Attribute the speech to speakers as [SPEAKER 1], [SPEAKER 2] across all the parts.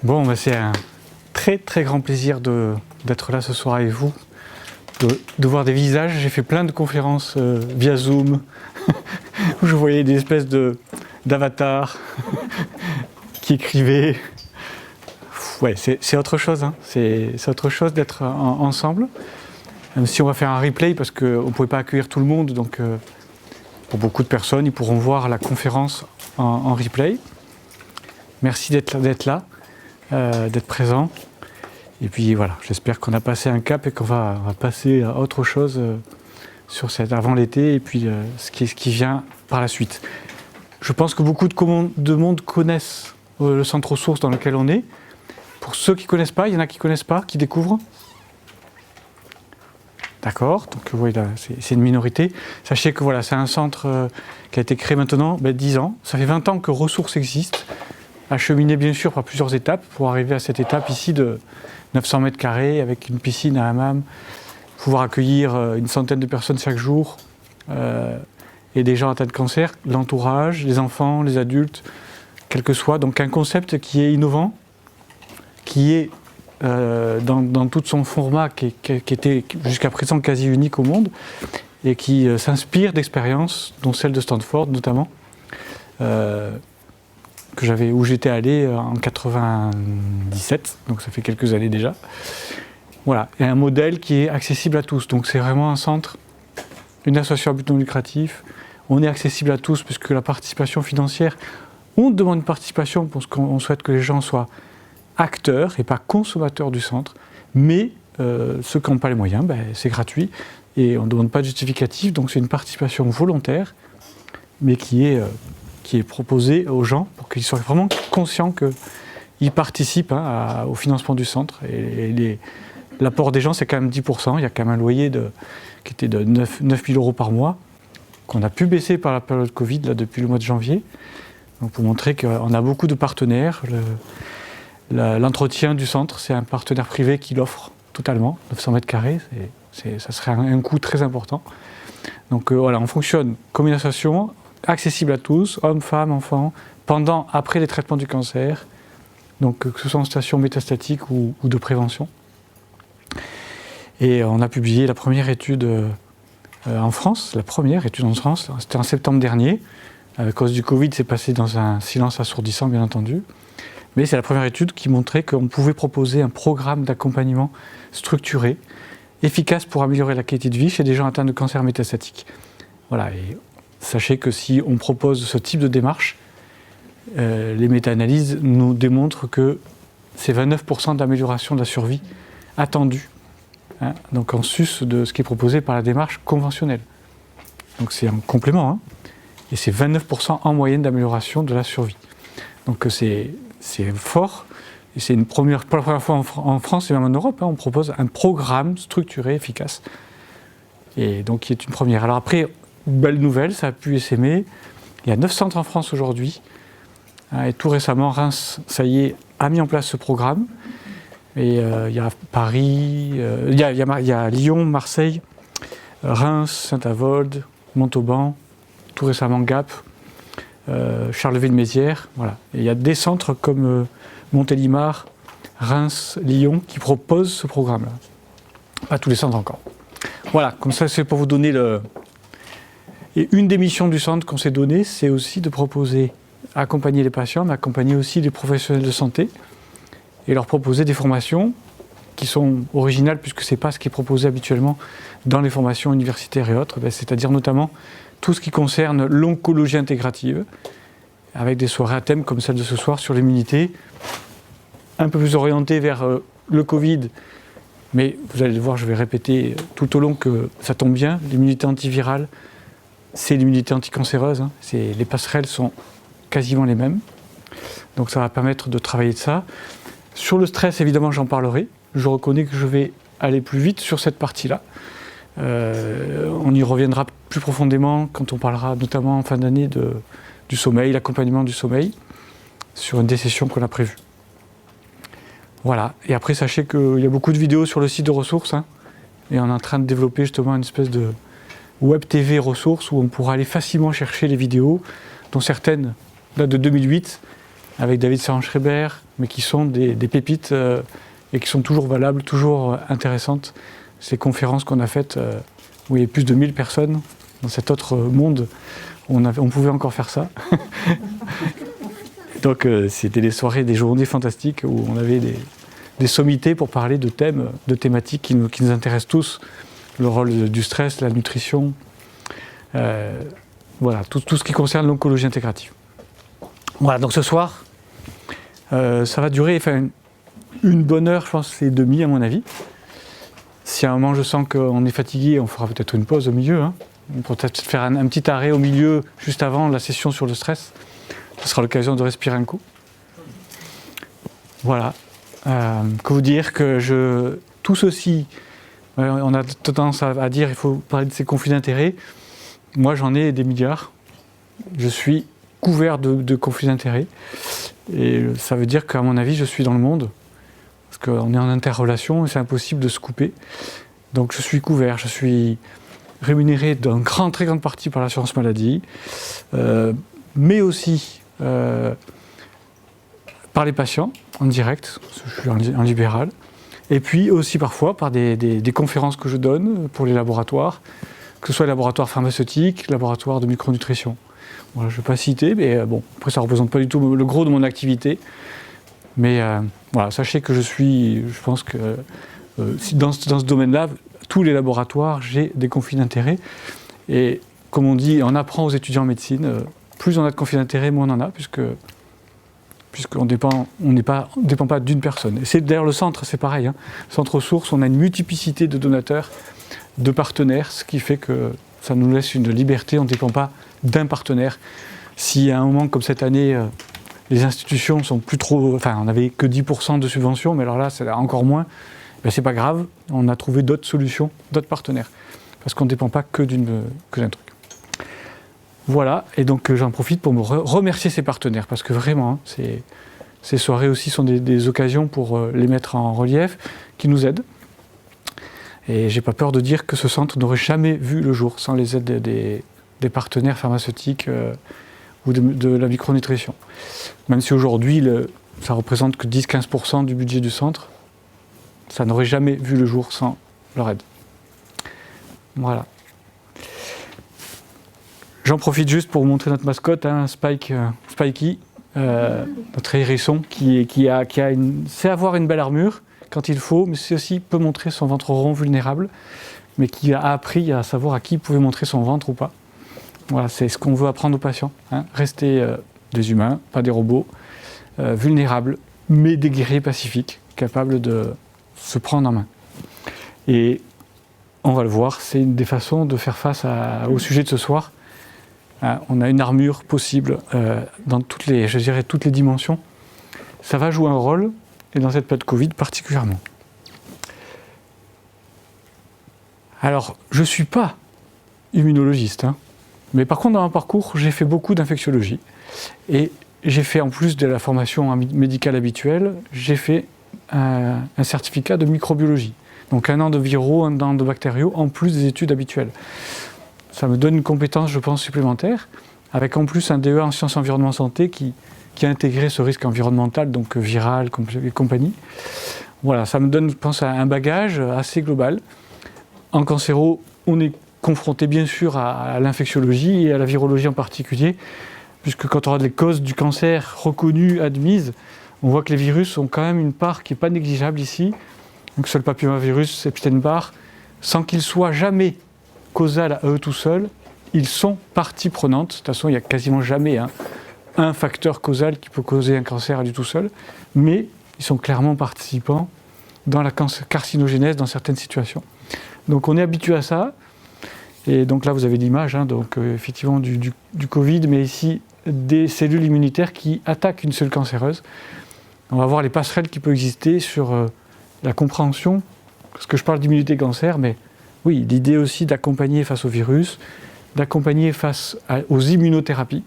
[SPEAKER 1] Bon, bah c'est un très très grand plaisir d'être là ce soir avec vous, de voir des visages. J'ai fait plein de conférences via Zoom, où je voyais des espèces d'avatars qui écrivaient. Ouais, c'est autre chose, hein. C'est autre chose d'être ensemble. Même si on va faire un replay, parce qu'on ne pouvait pas accueillir tout le monde, donc pour beaucoup de personnes, ils pourront voir la conférence en replay. Merci d'être là, d'être présent. Et puis voilà, j'espère qu'on a passé un cap et qu'on va passer à autre chose avant l'été et puis ce qui vient par la suite. Je pense que beaucoup de monde connaissent le centre ressources dans lequel on est. Pour ceux qui ne connaissent pas, il y en a qui ne connaissent pas, qui découvrent. D'accord, donc oui, c'est une minorité. Sachez que voilà, c'est un centre qui a été créé maintenant 10 ans. Ça fait 20 ans que Ressources existe, acheminé bien sûr par plusieurs étapes pour arriver à cette étape ici de 900 mètres carrés avec une piscine, un hammam, pouvoir accueillir une centaine de personnes chaque jour et des gens atteints de cancer, l'entourage, les enfants, les adultes, quel que soit. Donc un concept qui est innovant, qui est dans tout son format qui était jusqu'à présent quasi unique au monde et qui s'inspire d'expériences, dont celle de Stanford notamment, où j'étais allé en 97, donc ça fait quelques années déjà. Voilà, et un modèle qui est accessible à tous. Donc c'est vraiment un centre, une association à but non lucratif. On est accessible à tous puisque la participation financière, on demande une participation parce qu'on souhaite que les gens soient acteurs et pas consommateurs du centre. Mais ceux qui n'ont pas les moyens, c'est gratuit et on ne demande pas de justificatif. Donc c'est une participation volontaire, mais qui est proposée aux gens pour qu'ils soient vraiment conscients qu'ils participent au financement du centre. Et l'apport des gens, c'est quand même 10%. Il y a quand même un loyer qui était de 9 000 € par mois, qu'on a pu baisser par la période Covid là, depuis le mois de janvier. Donc pour montrer qu'on a beaucoup de partenaires. L'entretien du centre, c'est un partenaire privé qui l'offre totalement, 900 mètres carrés, ça serait un coût très important. Donc voilà, on fonctionne comme une association, accessible à tous, hommes, femmes, enfants, pendant, après les traitements du cancer, donc que ce soit en station métastatique ou de prévention. Et on a publié la première étude en France, c'était en septembre dernier. À cause du Covid, c'est passé dans un silence assourdissant, bien entendu. Mais c'est la première étude qui montrait qu'on pouvait proposer un programme d'accompagnement structuré, efficace pour améliorer la qualité de vie chez des gens atteints de cancer métastatique. Voilà, et sachez que si on propose ce type de démarche, les méta-analyses nous démontrent que c'est 29% d'amélioration de la survie attendue, donc en sus de ce qui est proposé par la démarche conventionnelle. Donc c'est un complément, et c'est 29% en moyenne d'amélioration de la survie. Donc c'est fort, et c'est pour la première fois en France et même en Europe, on propose un programme structuré, efficace, et donc qui est une première. Alors après, belle nouvelle, ça a pu essaimer, il y a 9 centres en France aujourd'hui, et tout récemment, Reims, ça y est, a mis en place ce programme, et il y a Paris, il y a Lyon, Marseille, Reims, Saint-Avold, Montauban, tout récemment Gap, Charleville-Mézières, voilà. Et il y a des centres comme Montélimar, Reims, Lyon qui proposent ce programme-là. Pas tous les centres encore. Voilà, comme ça c'est pour vous donner Et une des missions du centre qu'on s'est donnée, c'est aussi de proposer, accompagner les patients, mais accompagner aussi les professionnels de santé et leur proposer des formations qui sont originales puisque ce n'est pas ce qui est proposé habituellement dans les formations universitaires et autres, c'est-à-dire notamment tout ce qui concerne l'oncologie intégrative, avec des soirées à thème comme celle de ce soir sur l'immunité, un peu plus orientées vers le Covid, mais vous allez le voir, je vais répéter tout au long que ça tombe bien, l'immunité antivirale, c'est l'immunité anticancéreuse, les passerelles sont quasiment les mêmes, donc ça va permettre de travailler de ça. Sur le stress, évidemment, j'en parlerai, je reconnais que je vais aller plus vite sur cette partie-là. On y reviendra plus profondément quand on parlera notamment en fin d'année du sommeil, l'accompagnement du sommeil, sur une des sessions qu'on a prévues. Voilà, et après sachez qu'il y a beaucoup de vidéos sur le site de ressources, et on est en train de développer justement une espèce de web TV ressources où on pourra aller facilement chercher les vidéos, dont certaines datent de 2008, avec David Servan-Schreiber, mais qui sont des pépites et qui sont toujours valables, toujours intéressantes. Ces conférences qu'on a faites, où il y a plus de 1000 personnes, dans cet autre monde, on pouvait encore faire ça. Donc c'était des soirées, des journées fantastiques où on avait des sommités pour parler de thèmes, de thématiques qui nous intéressent tous. Le rôle du stress, la nutrition, voilà, tout ce qui concerne l'oncologie intégrative. Voilà, donc ce soir, ça va durer une bonne heure, je pense, c'est demi à mon avis. Si à un moment je sens qu'on est fatigué, on fera peut-être une pause au milieu. Hein. On pourra peut-être faire un petit arrêt au milieu, juste avant la session sur le stress. Ce sera l'occasion de respirer un coup. Voilà. Que vous dire que tout ceci, on a tendance à dire il faut parler de ces conflits d'intérêts. Moi j'en ai des milliards. Je suis couvert de conflits d'intérêts. Et ça veut dire qu'à mon avis, je suis dans le monde. Parce qu'on est en interrelation et c'est impossible de se couper. Donc je suis couvert, je suis rémunéré d'une très grande partie par l'assurance maladie, mais aussi par les patients en direct, je suis en libéral, et puis aussi parfois par des conférences que je donne pour les laboratoires, que ce soit les laboratoires pharmaceutiques, les laboratoires de micronutrition. Voilà, je ne vais pas citer, mais bon, après ça ne représente pas du tout le gros de mon activité. Mais voilà, sachez que je pense que dans ce domaine-là, tous les laboratoires, j'ai des conflits d'intérêts. Et comme on dit, on apprend aux étudiants en médecine, plus on a de conflits d'intérêts, moins on en a, puisqu'on ne dépend pas d'une personne. Et c'est d'ailleurs le centre, c'est pareil. Hein. Centre Source, on a une multiplicité de donateurs, de partenaires, ce qui fait que ça nous laisse une liberté, on ne dépend pas d'un partenaire. Si à un moment comme cette année, les institutions sont plus trop... Enfin, on n'avait que 10% de subventions, mais alors là, c'est encore moins. Ben, c'est pas grave, on a trouvé d'autres solutions, d'autres partenaires. Parce qu'on ne dépend pas que d'un truc. Voilà, et donc j'en profite pour me remercier ces partenaires, parce que vraiment, ces soirées aussi sont des occasions pour les mettre en relief, qui nous aident. Et j'ai pas peur de dire que ce centre n'aurait jamais vu le jour sans les aides des partenaires pharmaceutiques ou de la micronutrition. Même si aujourd'hui, ça représente que 10-15% du budget du centre, ça n'aurait jamais vu le jour sans leur aide. Voilà. J'en profite juste pour vous montrer notre mascotte, hein, Spikey, notre hérisson, qui sait avoir une belle armure quand il faut, mais c'est aussi peut montrer son ventre rond vulnérable, mais qui a appris à savoir à qui il pouvait montrer son ventre ou pas. Voilà, c'est ce qu'on veut apprendre aux patients. Hein. Rester des humains, pas des robots, vulnérables, mais des guerriers pacifiques, capables de se prendre en main. Et on va le voir, c'est une des façons de faire face au sujet de ce soir. On a une armure possible dans toutes les dimensions. Ça va jouer un rôle, et dans cette période Covid particulièrement. Alors, je ne suis pas immunologiste, hein, mais par contre, dans mon parcours, j'ai fait beaucoup d'infectiologie. Et j'ai fait, en plus de la formation médicale habituelle, j'ai fait un certificat de microbiologie. Donc 1 an de viraux, 1 an de bactériaux, en plus des études habituelles. Ça me donne une compétence, je pense, supplémentaire, avec en plus un DE en sciences environnement santé qui a intégré ce risque environnemental, donc viral et compagnie. Voilà, ça me donne, je pense, un bagage assez global. En cancéro, on est confronté bien sûr à l'infectiologie et à la virologie en particulier, puisque quand on a les causes du cancer reconnues, admises, on voit que les virus ont quand même une part qui n'est pas négligeable ici. Donc seul papillomavirus, Epstein-Barr, sans qu'ils soient jamais causal à eux tout seuls, ils sont partie prenante. De toute façon, il n'y a quasiment jamais un facteur causal qui peut causer un cancer à lui tout seul, mais ils sont clairement participants dans la carcinogénèse dans certaines situations. Donc on est habitué à ça, et donc là vous avez l'image, hein, donc effectivement du Covid, mais ici des cellules immunitaires qui attaquent une cellule cancéreuse. On va voir les passerelles qui peuvent exister sur la compréhension, parce que je parle d'immunité cancer, mais oui, l'idée aussi d'accompagner face au virus, d'accompagner face aux immunothérapies,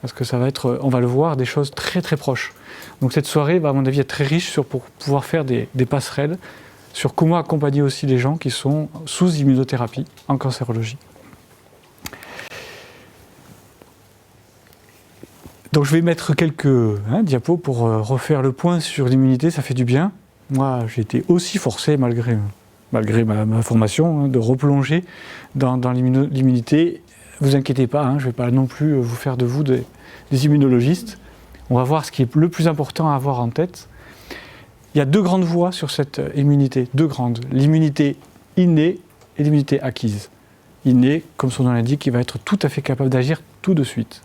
[SPEAKER 1] parce que ça va être, on va le voir, des choses très très proches. Donc cette soirée va à mon avis être très riche pour pouvoir faire des passerelles sur comment accompagner aussi les gens qui sont sous immunothérapie en cancérologie. Donc je vais mettre quelques diapos pour refaire le point sur l'immunité, ça fait du bien. Moi, j'ai été aussi forcé, malgré ma formation, de replonger dans l'immunité. Vous inquiétez pas, je ne vais pas non plus vous faire de vous des immunologistes. On va voir ce qui est le plus important à avoir en tête. Il y a deux grandes voies sur cette immunité, deux grandes. L'immunité innée et l'immunité acquise. Innée, comme son nom l'indique, il va être tout à fait capable d'agir tout de suite,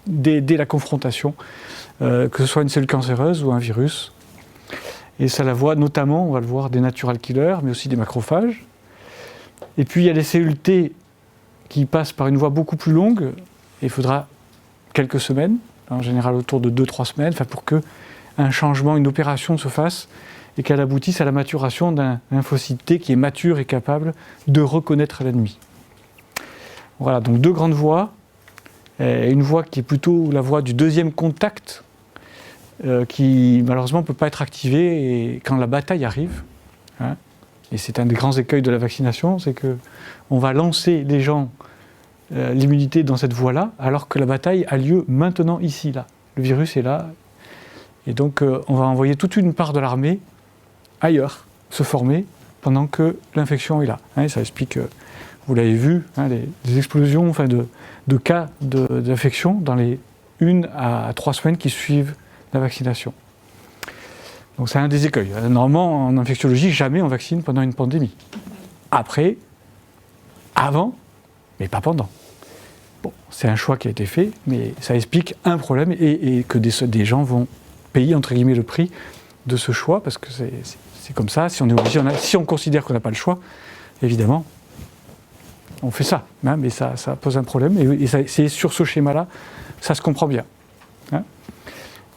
[SPEAKER 1] dès la confrontation, que ce soit une cellule cancéreuse ou un virus. Et ça la voie notamment, on va le voir, des natural killers, mais aussi des macrophages. Et puis il y a les cellules T qui passent par une voie beaucoup plus longue, et il faudra quelques semaines, en général autour de 2-3 semaines, pour qu'un changement, une opération se fasse, et qu'elle aboutisse à la maturation d'un lymphocyte T qui est mature et capable de reconnaître l'ennemi. Voilà, donc deux grandes voies. Une voie qui est plutôt la voie du deuxième contact, qui malheureusement ne peut pas être activée et quand la bataille arrive. Et c'est un des grands écueils de la vaccination, c'est qu'on va lancer les gens, l'immunité dans cette voie-là, alors que la bataille a lieu maintenant, ici, là. Le virus est là. Et donc on va envoyer toute une part de l'armée ailleurs, se former, pendant que l'infection est là. Et ça explique, vous l'avez vu, les explosions de cas d'infection dans les 1 à 3 semaines qui suivent la vaccination. Donc c'est un des écueils. Normalement, en infectiologie, jamais on vaccine pendant une pandémie. Après, avant, mais pas pendant. Bon, c'est un choix qui a été fait, mais ça explique un problème et que des gens vont payer, entre guillemets, le prix de ce choix, parce que c'est comme ça, si on est obligé, si on considère qu'on n'a pas le choix, évidemment, on fait ça, mais ça pose un problème, et c'est sur ce schéma-là, ça se comprend bien.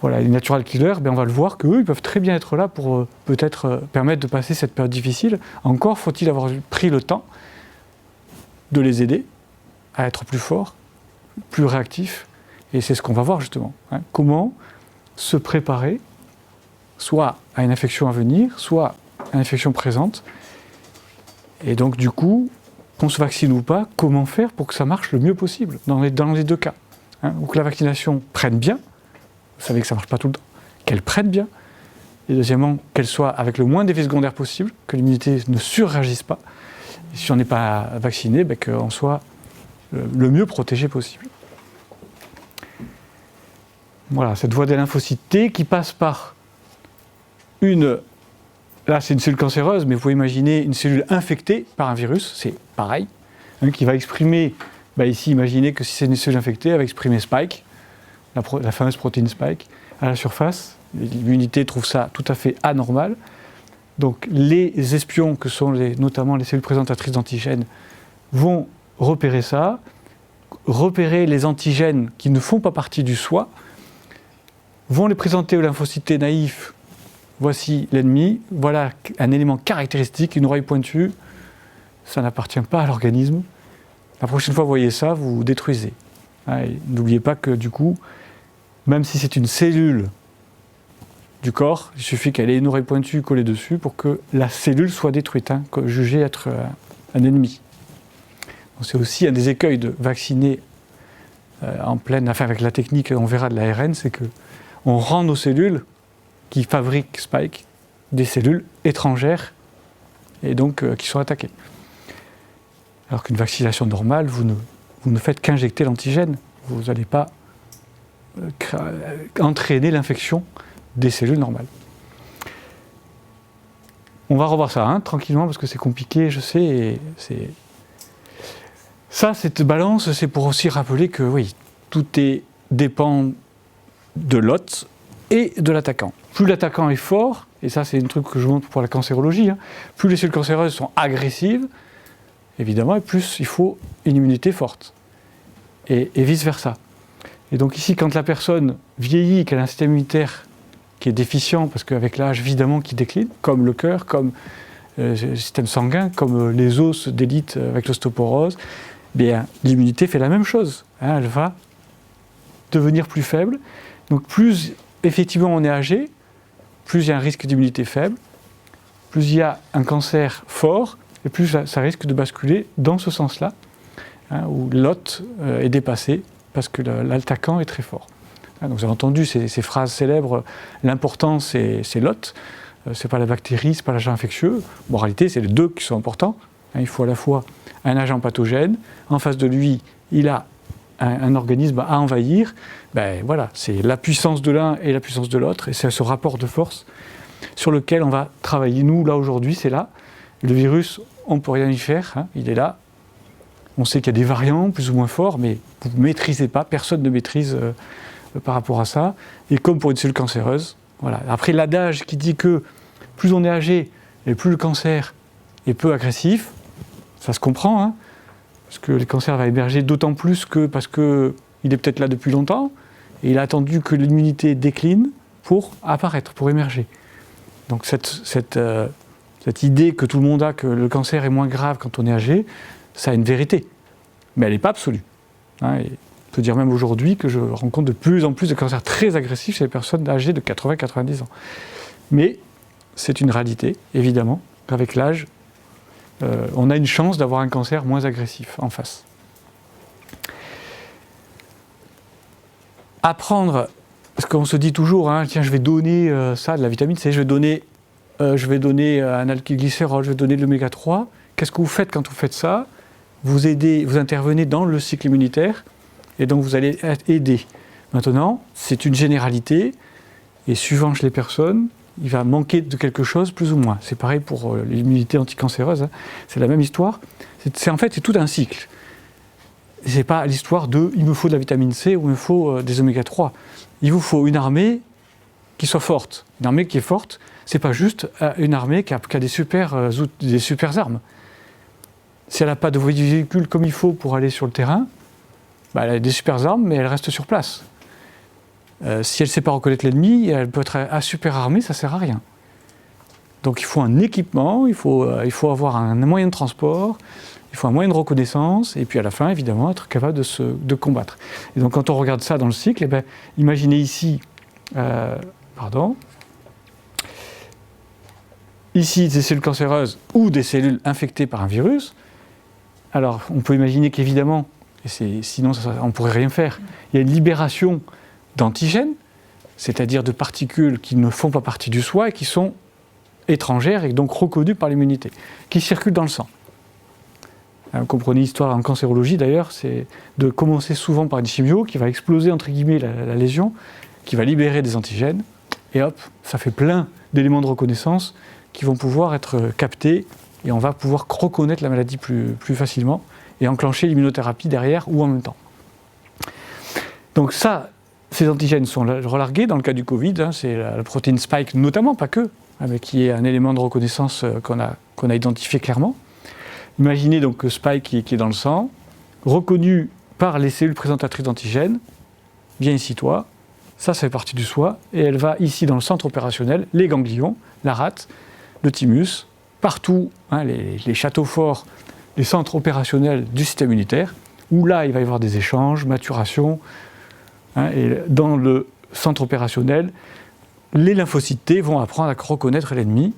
[SPEAKER 1] Voilà, les natural killers, on va le voir qu'eux, ils peuvent très bien être là pour peut-être permettre de passer cette période difficile. Encore faut-il avoir pris le temps de les aider à être plus forts, plus réactifs, et c'est ce qu'on va voir justement. Comment se préparer, soit à une infection à venir, soit à une infection présente, et donc du coup, qu'on se vaccine ou pas, comment faire pour que ça marche le mieux possible, dans les deux cas. Ou que la vaccination prenne bien, vous savez que ça ne marche pas tout le temps, qu'elle prenne bien, et deuxièmement, qu'elle soit avec le moins d'effets secondaires possible, que l'immunité ne surréagisse pas, et si on n'est pas vacciné, qu'on soit le mieux protégé possible. Voilà, cette voie des lymphocytes T qui passe par là c'est une cellule cancéreuse, mais vous pouvez imaginer une cellule infectée par un virus, c'est pareil, qui va exprimer, ici imaginez que si c'est une cellule infectée, elle va exprimer Spike, la fameuse protéine Spike, à la surface. L'immunité trouve ça tout à fait anormal. Donc les espions, que sont notamment les cellules présentatrices d'antigènes, vont repérer ça, repérer les antigènes qui ne font pas partie du soi, vont les présenter aux lymphocytes T naïfs. Voici l'ennemi, voilà un élément caractéristique, une oreille pointue, ça n'appartient pas à l'organisme. La prochaine fois vous voyez ça, vous vous détruisez. N'oubliez pas que du coup, même si c'est une cellule du corps, il suffit qu'elle ait une oreille pointue collée dessus pour que la cellule soit détruite, jugée être un ennemi. Donc c'est aussi un des écueils de vacciner avec la technique, on verra de l'ARN, c'est qu'on rend nos cellules qui fabriquent Spike des cellules étrangères et donc qui sont attaquées. Alors qu'une vaccination normale, vous ne faites qu'injecter l'antigène, vous n'allez pas entraîner l'infection des cellules normales. On va revoir ça tranquillement parce que c'est compliqué, je sais. Ça, cette balance, c'est pour aussi rappeler que oui, tout dépend de l'hôte et de l'attaquant. Plus l'attaquant est fort, et ça c'est un truc que je montre pour la cancérologie, plus les cellules cancéreuses sont agressives, évidemment, et plus il faut une immunité forte. Et vice-versa. Et donc ici, quand la personne vieillit, qu'elle a un système immunitaire qui est déficient, parce qu'avec l'âge, évidemment, qui décline, comme le cœur, comme le système sanguin, comme les os d'élite avec l'ostéoporose, l'immunité fait la même chose. Elle va devenir plus faible. Donc plus effectivement on est âgé, plus il y a un risque d'immunité faible, plus il y a un cancer fort, et plus ça risque de basculer dans ce sens-là, où l'hôte est dépassé parce que l'attaquant est très fort. Donc vous avez entendu ces phrases célèbres, l'important c'est l'hôte, c'est pas la bactérie, c'est pas l'agent infectieux. Bon, en réalité, c'est les deux qui sont importants. Il faut à la fois un agent pathogène, en face de lui, il a un organisme à envahir. Voilà, c'est la puissance de l'un et la puissance de l'autre, et c'est ce rapport de force sur lequel on va travailler. Nous, là, aujourd'hui, c'est là. Le virus, on ne peut rien y faire, il est là. On sait qu'il y a des variants plus ou moins forts, mais vous ne maîtrisez pas, personne ne maîtrise par rapport à ça. Et comme pour une cellule cancéreuse, voilà. Après, l'adage qui dit que plus on est âgé et plus le cancer est peu agressif, ça se comprend, parce que le cancer va émerger d'autant plus que parce qu'il est peut-être là depuis longtemps, et il a attendu que l'immunité décline pour apparaître, pour émerger. Donc cette idée que tout le monde a que le cancer est moins grave quand on est âgé, ça a une vérité, mais elle n'est pas absolue. Et on peut dire même aujourd'hui que je rencontre de plus en plus de cancers très agressifs chez les personnes âgées de 80-90 ans. Mais c'est une réalité, évidemment, qu'avec l'âge, on a une chance d'avoir un cancer moins agressif en face. Apprendre, parce qu'on se dit toujours, tiens, je vais donner ça, de la vitamine C, je vais donner un alkylglycérol, je vais donner de l'oméga 3. Qu'est-ce que vous faites quand vous faites ça ? Vous intervenez dans le cycle immunitaire, et donc vous allez aider. Maintenant, c'est une généralité, et suivant chez les personnes, il va manquer de quelque chose, plus ou moins. C'est pareil pour l'immunité anticancéreuse, c'est la même histoire. En fait, c'est tout un cycle. C'est pas l'histoire de « il me faut de la vitamine C » ou « il me faut des oméga 3 ». Il vous faut une armée qui soit forte. Une armée qui est forte, c'est pas juste une armée qui a des super armes. Si elle n'a pas de véhicule comme il faut pour aller sur le terrain, elle a des super armes, mais elle reste sur place. Si elle ne sait pas reconnaître l'ennemi, elle peut être super armée, ça ne sert à rien. Donc il faut un équipement, il faut avoir un moyen de transport, il faut un moyen de reconnaissance, et puis à la fin, évidemment, être capable de combattre. Et donc quand on regarde ça dans le cycle, imaginez ici, ici des cellules cancéreuses ou des cellules infectées par un virus. Alors on peut imaginer qu'évidemment, sinon on ne pourrait rien faire, il y a une libération d'antigènes, c'est-à-dire de particules qui ne font pas partie du soi et qui sont étrangères et donc reconnues par l'immunité, qui circulent dans le sang. Vous comprenez l'histoire en cancérologie d'ailleurs, c'est de commencer souvent par une chimio qui va exploser entre guillemets la lésion, qui va libérer des antigènes, et hop, ça fait plein d'éléments de reconnaissance qui vont pouvoir être captés, et on va pouvoir reconnaître la maladie plus facilement, et enclencher l'immunothérapie derrière ou en même temps. Donc ça, ces antigènes sont relargués, dans le cas du Covid, c'est la protéine Spike notamment, pas que, mais qui est un élément de reconnaissance qu'on a identifié clairement. Imaginez donc que Spike qui est dans le sang, reconnu par les cellules présentatrices d'antigènes, viens ici toi, ça fait partie du soi, et elle va ici dans le centre opérationnel, les ganglions, la rate, le thymus, partout, les châteaux forts, les centres opérationnels du système immunitaire, où là il va y avoir des échanges, maturation, et dans le centre opérationnel, les lymphocytes T vont apprendre à reconnaître l'ennemi,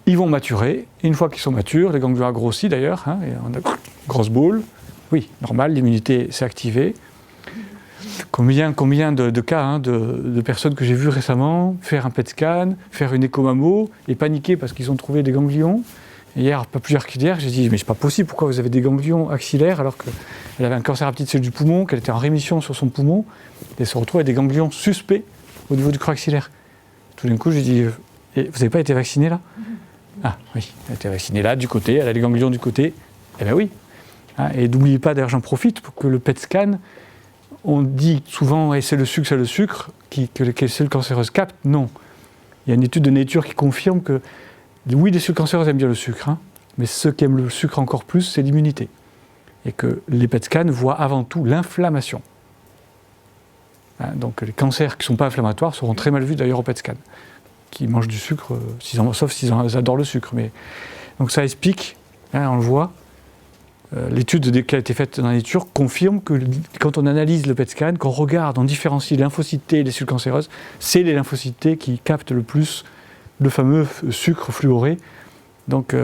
[SPEAKER 1] ils vont maturer, et une fois qu'ils sont matures, les ganglions grossissent d'ailleurs, et on a une grosse boule, oui, normal, l'immunité s'est activée. Combien de cas de personnes que j'ai vues récemment faire un PET scan, faire une écho-mammo et paniquer parce qu'ils ont trouvé des ganglions. Et hier, pas plus tard qu'hier, j'ai dit mais c'est pas possible, pourquoi vous avez des ganglions axillaires alors qu'elle avait un cancer à petite cellule du poumon, qu'elle était en rémission sur son poumon, et elle se retrouve avec des ganglions suspects au niveau du creux axillaire. Tout d'un coup, j'ai dit vous n'avez pas été vacciné là ? Ah oui, elle a été vaccinée là, du côté, elle a les ganglions du côté. Eh bien oui. Et n'oubliez pas, d'ailleurs j'en profite, pour que le PET scan, on dit souvent c'est le sucre que les cellules cancéreuses captent. Non. Il y a une étude de Nature qui confirme que oui, les cellules cancéreuses aiment bien le sucre, mais ceux qui aiment le sucre encore plus, c'est l'immunité. Et que les PET scans voient avant tout l'inflammation. Donc les cancers qui ne sont pas inflammatoires seront très mal vus d'ailleurs au PET scan, qui mangent du sucre, sauf s'ils adorent le sucre. Mais, donc ça explique, on le voit, l'étude qui a été faite dans la nature confirme que quand on analyse le PET scan, qu'on regarde, on différencie les lymphocytes T et les cellules cancéreuses, c'est les lymphocytes T qui captent le plus le fameux sucre fluoré. Donc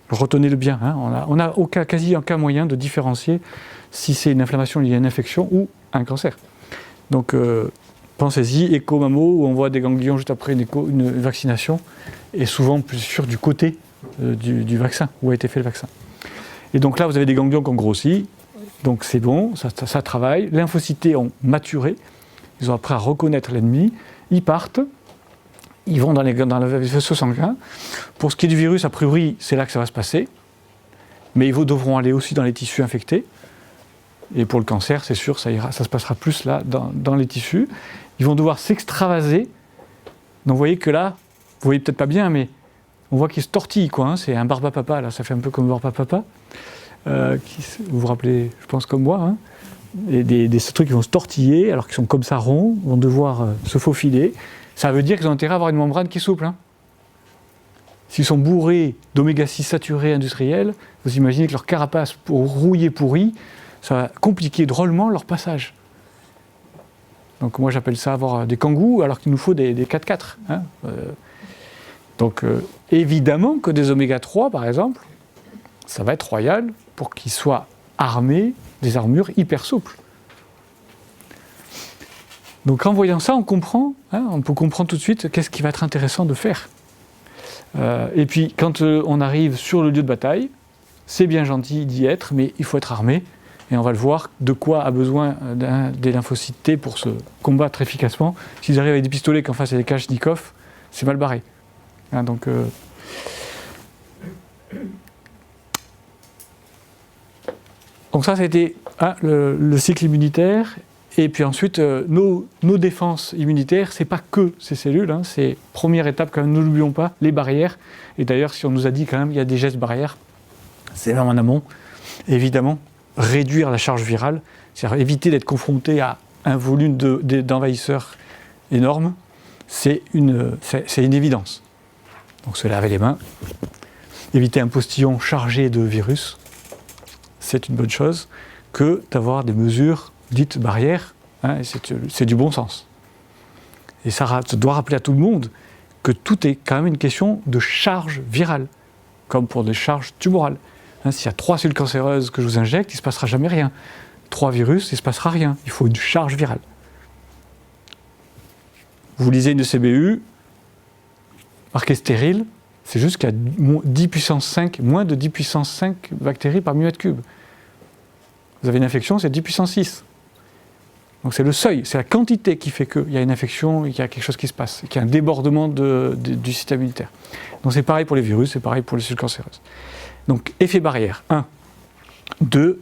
[SPEAKER 1] retenez-le bien, on a quasi aucun moyen de différencier si c'est une inflammation liée à une infection ou un cancer. Donc pensez-y, écho-mammo, où on voit des ganglions juste après une vaccination, et souvent plus sûr du côté du vaccin, où a été fait le vaccin. Et donc là, vous avez des ganglions qui ont grossi, donc c'est bon, ça travaille. Les lymphocytes ont maturé, ils ont appris à reconnaître l'ennemi, ils partent, ils vont dans le vaisseau sanguin. Pour ce qui est du virus, a priori, c'est là que ça va se passer, mais ils devront aller aussi dans les tissus infectés. Et pour le cancer, c'est sûr, ça se passera plus là, dans les tissus. Ils vont devoir s'extravaser. Donc vous voyez que là, vous voyez peut-être pas bien, mais on voit qu'ils se tortillent, quoi. Hein. C'est un barbapapa, là, ça fait un peu comme barbapapa. Vous vous rappelez, je pense, comme moi. Hein. Et des trucs qui vont se tortiller, alors qu'ils sont comme ça ronds, vont devoir se faufiler. Ça veut dire qu'ils ont intérêt à avoir une membrane qui est souple. Hein. S'ils sont bourrés d'oméga 6 saturés industriels, vous imaginez que leur carapace rouillée pourrie, ça va compliquer drôlement leur passage. Donc moi j'appelle ça avoir des kangous alors qu'il nous faut des 4x4. Hein. Donc évidemment que des oméga 3 par exemple, ça va être royal pour qu'ils soient armés des armures hyper souples. Donc en voyant ça, on comprend, hein, on peut comprendre tout de suite qu'est-ce qui va être intéressant de faire. Et puis quand on arrive sur le lieu de bataille, c'est bien gentil d'y être, mais il faut être armé. Et on va le voir, de quoi a besoin des lymphocytes T pour se combattre efficacement. S'ils arrivent avec des pistolets qu'en face il y a des Kalachnikov, c'est mal barré. Hein, donc ça, c'était le cycle immunitaire. Et puis ensuite, nos défenses immunitaires, c'est pas que ces cellules, hein, c'est première étape quand même, ne l'oublions pas, les barrières. Et d'ailleurs, si on nous a dit quand même qu'il y a des gestes barrières, c'est même en amont, évidemment. Réduire la charge virale, c'est-à-dire éviter d'être confronté à un volume d'envahisseurs énorme, c'est une évidence. Donc se laver les mains, éviter un postillon chargé de virus, c'est une bonne chose, que d'avoir des mesures dites barrières, hein, c'est du bon sens. Et ça doit rappeler à tout le monde que tout est quand même une question de charge virale, comme pour des charges tumorales. Hein, s'il y a 3 cellules cancéreuses que je vous injecte, il ne se passera jamais rien. 3 virus, il ne se passera rien. Il faut une charge virale. Vous lisez une CBU, marqué stérile, c'est juste qu'il y a moins de 10 puissance 5 bactéries par millimètre cube. Vous avez une infection, c'est 10 puissance 6. Donc c'est le seuil, c'est la quantité qui fait qu'il y a une infection et qu'il y a quelque chose qui se passe, qu'il y a un débordement du système immunitaire. Donc c'est pareil pour les virus, c'est pareil pour les cellules cancéreuses. Donc, effet barrière, 1. 2.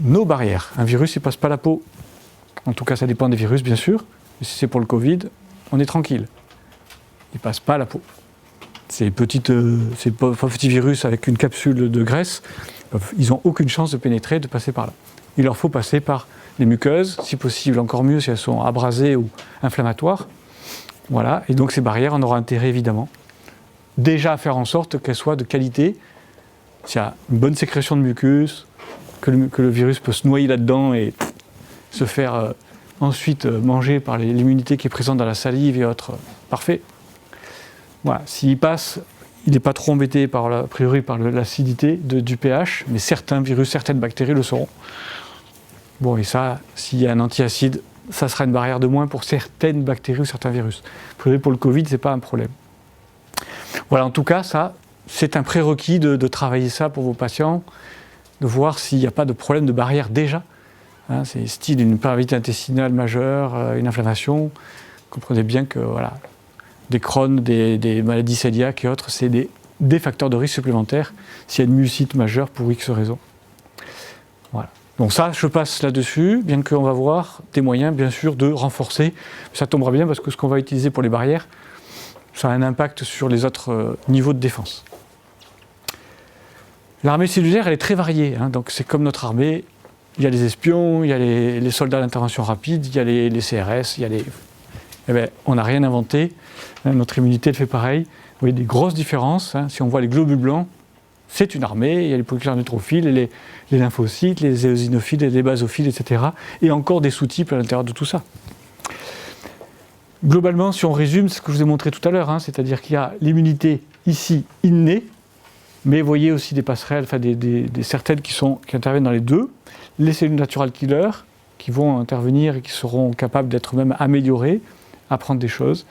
[SPEAKER 1] Nos barrières. Un virus, il ne passe pas la peau. En tout cas, ça dépend des virus, bien sûr. Mais si c'est pour le Covid, on est tranquille. Il ne passe pas la peau. Ces petits virus avec une capsule de graisse, ils n'ont aucune chance de pénétrer, de passer par là. Il leur faut passer par les muqueuses, si possible, encore mieux si elles sont abrasées ou inflammatoires. Voilà. Et donc, ces barrières, on aura intérêt, évidemment, déjà à faire en sorte qu'elles soient de qualité. S'il y a une bonne sécrétion de mucus, que le virus peut se noyer là-dedans et se faire ensuite manger par l'immunité qui est présente dans la salive et autres, parfait. Voilà. S'il passe, il n'est pas trop embêté a priori par l'acidité du pH, mais certains virus, certaines bactéries le seront. Bon, et ça, s'il y a un antiacide, ça sera une barrière de moins pour certaines bactéries ou certains virus. Pour le Covid, ce n'est pas un problème. Voilà, en tout cas, ça, c'est un prérequis de travailler ça pour vos patients, de voir s'il n'y a pas de problème de barrière déjà. Hein, c'est style une perméabilité intestinale majeure, une inflammation. Vous comprenez bien que voilà, des Crohn, des maladies cœliaques et autres, c'est des facteurs de risque supplémentaires s'il y a une mucite majeure pour X raisons. Voilà. Donc ça, je passe là-dessus, bien qu'on va voir des moyens, bien sûr, de renforcer. Ça tombera bien parce que ce qu'on va utiliser pour les barrières, ça a un impact sur les autres niveaux de défense. L'armée cellulaire, elle est très variée, hein, donc c'est comme notre armée. Il y a les espions, il y a les soldats d'intervention rapide, il y a les CRS, il y a les... Eh bien, on n'a rien inventé, hein, notre immunité elle fait pareil. Vous voyez des grosses différences, hein. Si on voit les globules blancs, c'est une armée, il y a les polyclars neutrophiles, les lymphocytes, les éosinophiles, les basophiles, etc. Et encore des sous-types à l'intérieur de tout ça. Globalement, si on résume, c'est ce que je vous ai montré tout à l'heure, hein, c'est-à-dire qu'il y a l'immunité ici innée, mais vous voyez aussi des passerelles, enfin certaines qui interviennent dans les deux. les cellules natural killer qui vont intervenir et qui seront capables d'être même améliorées, apprendre des choses.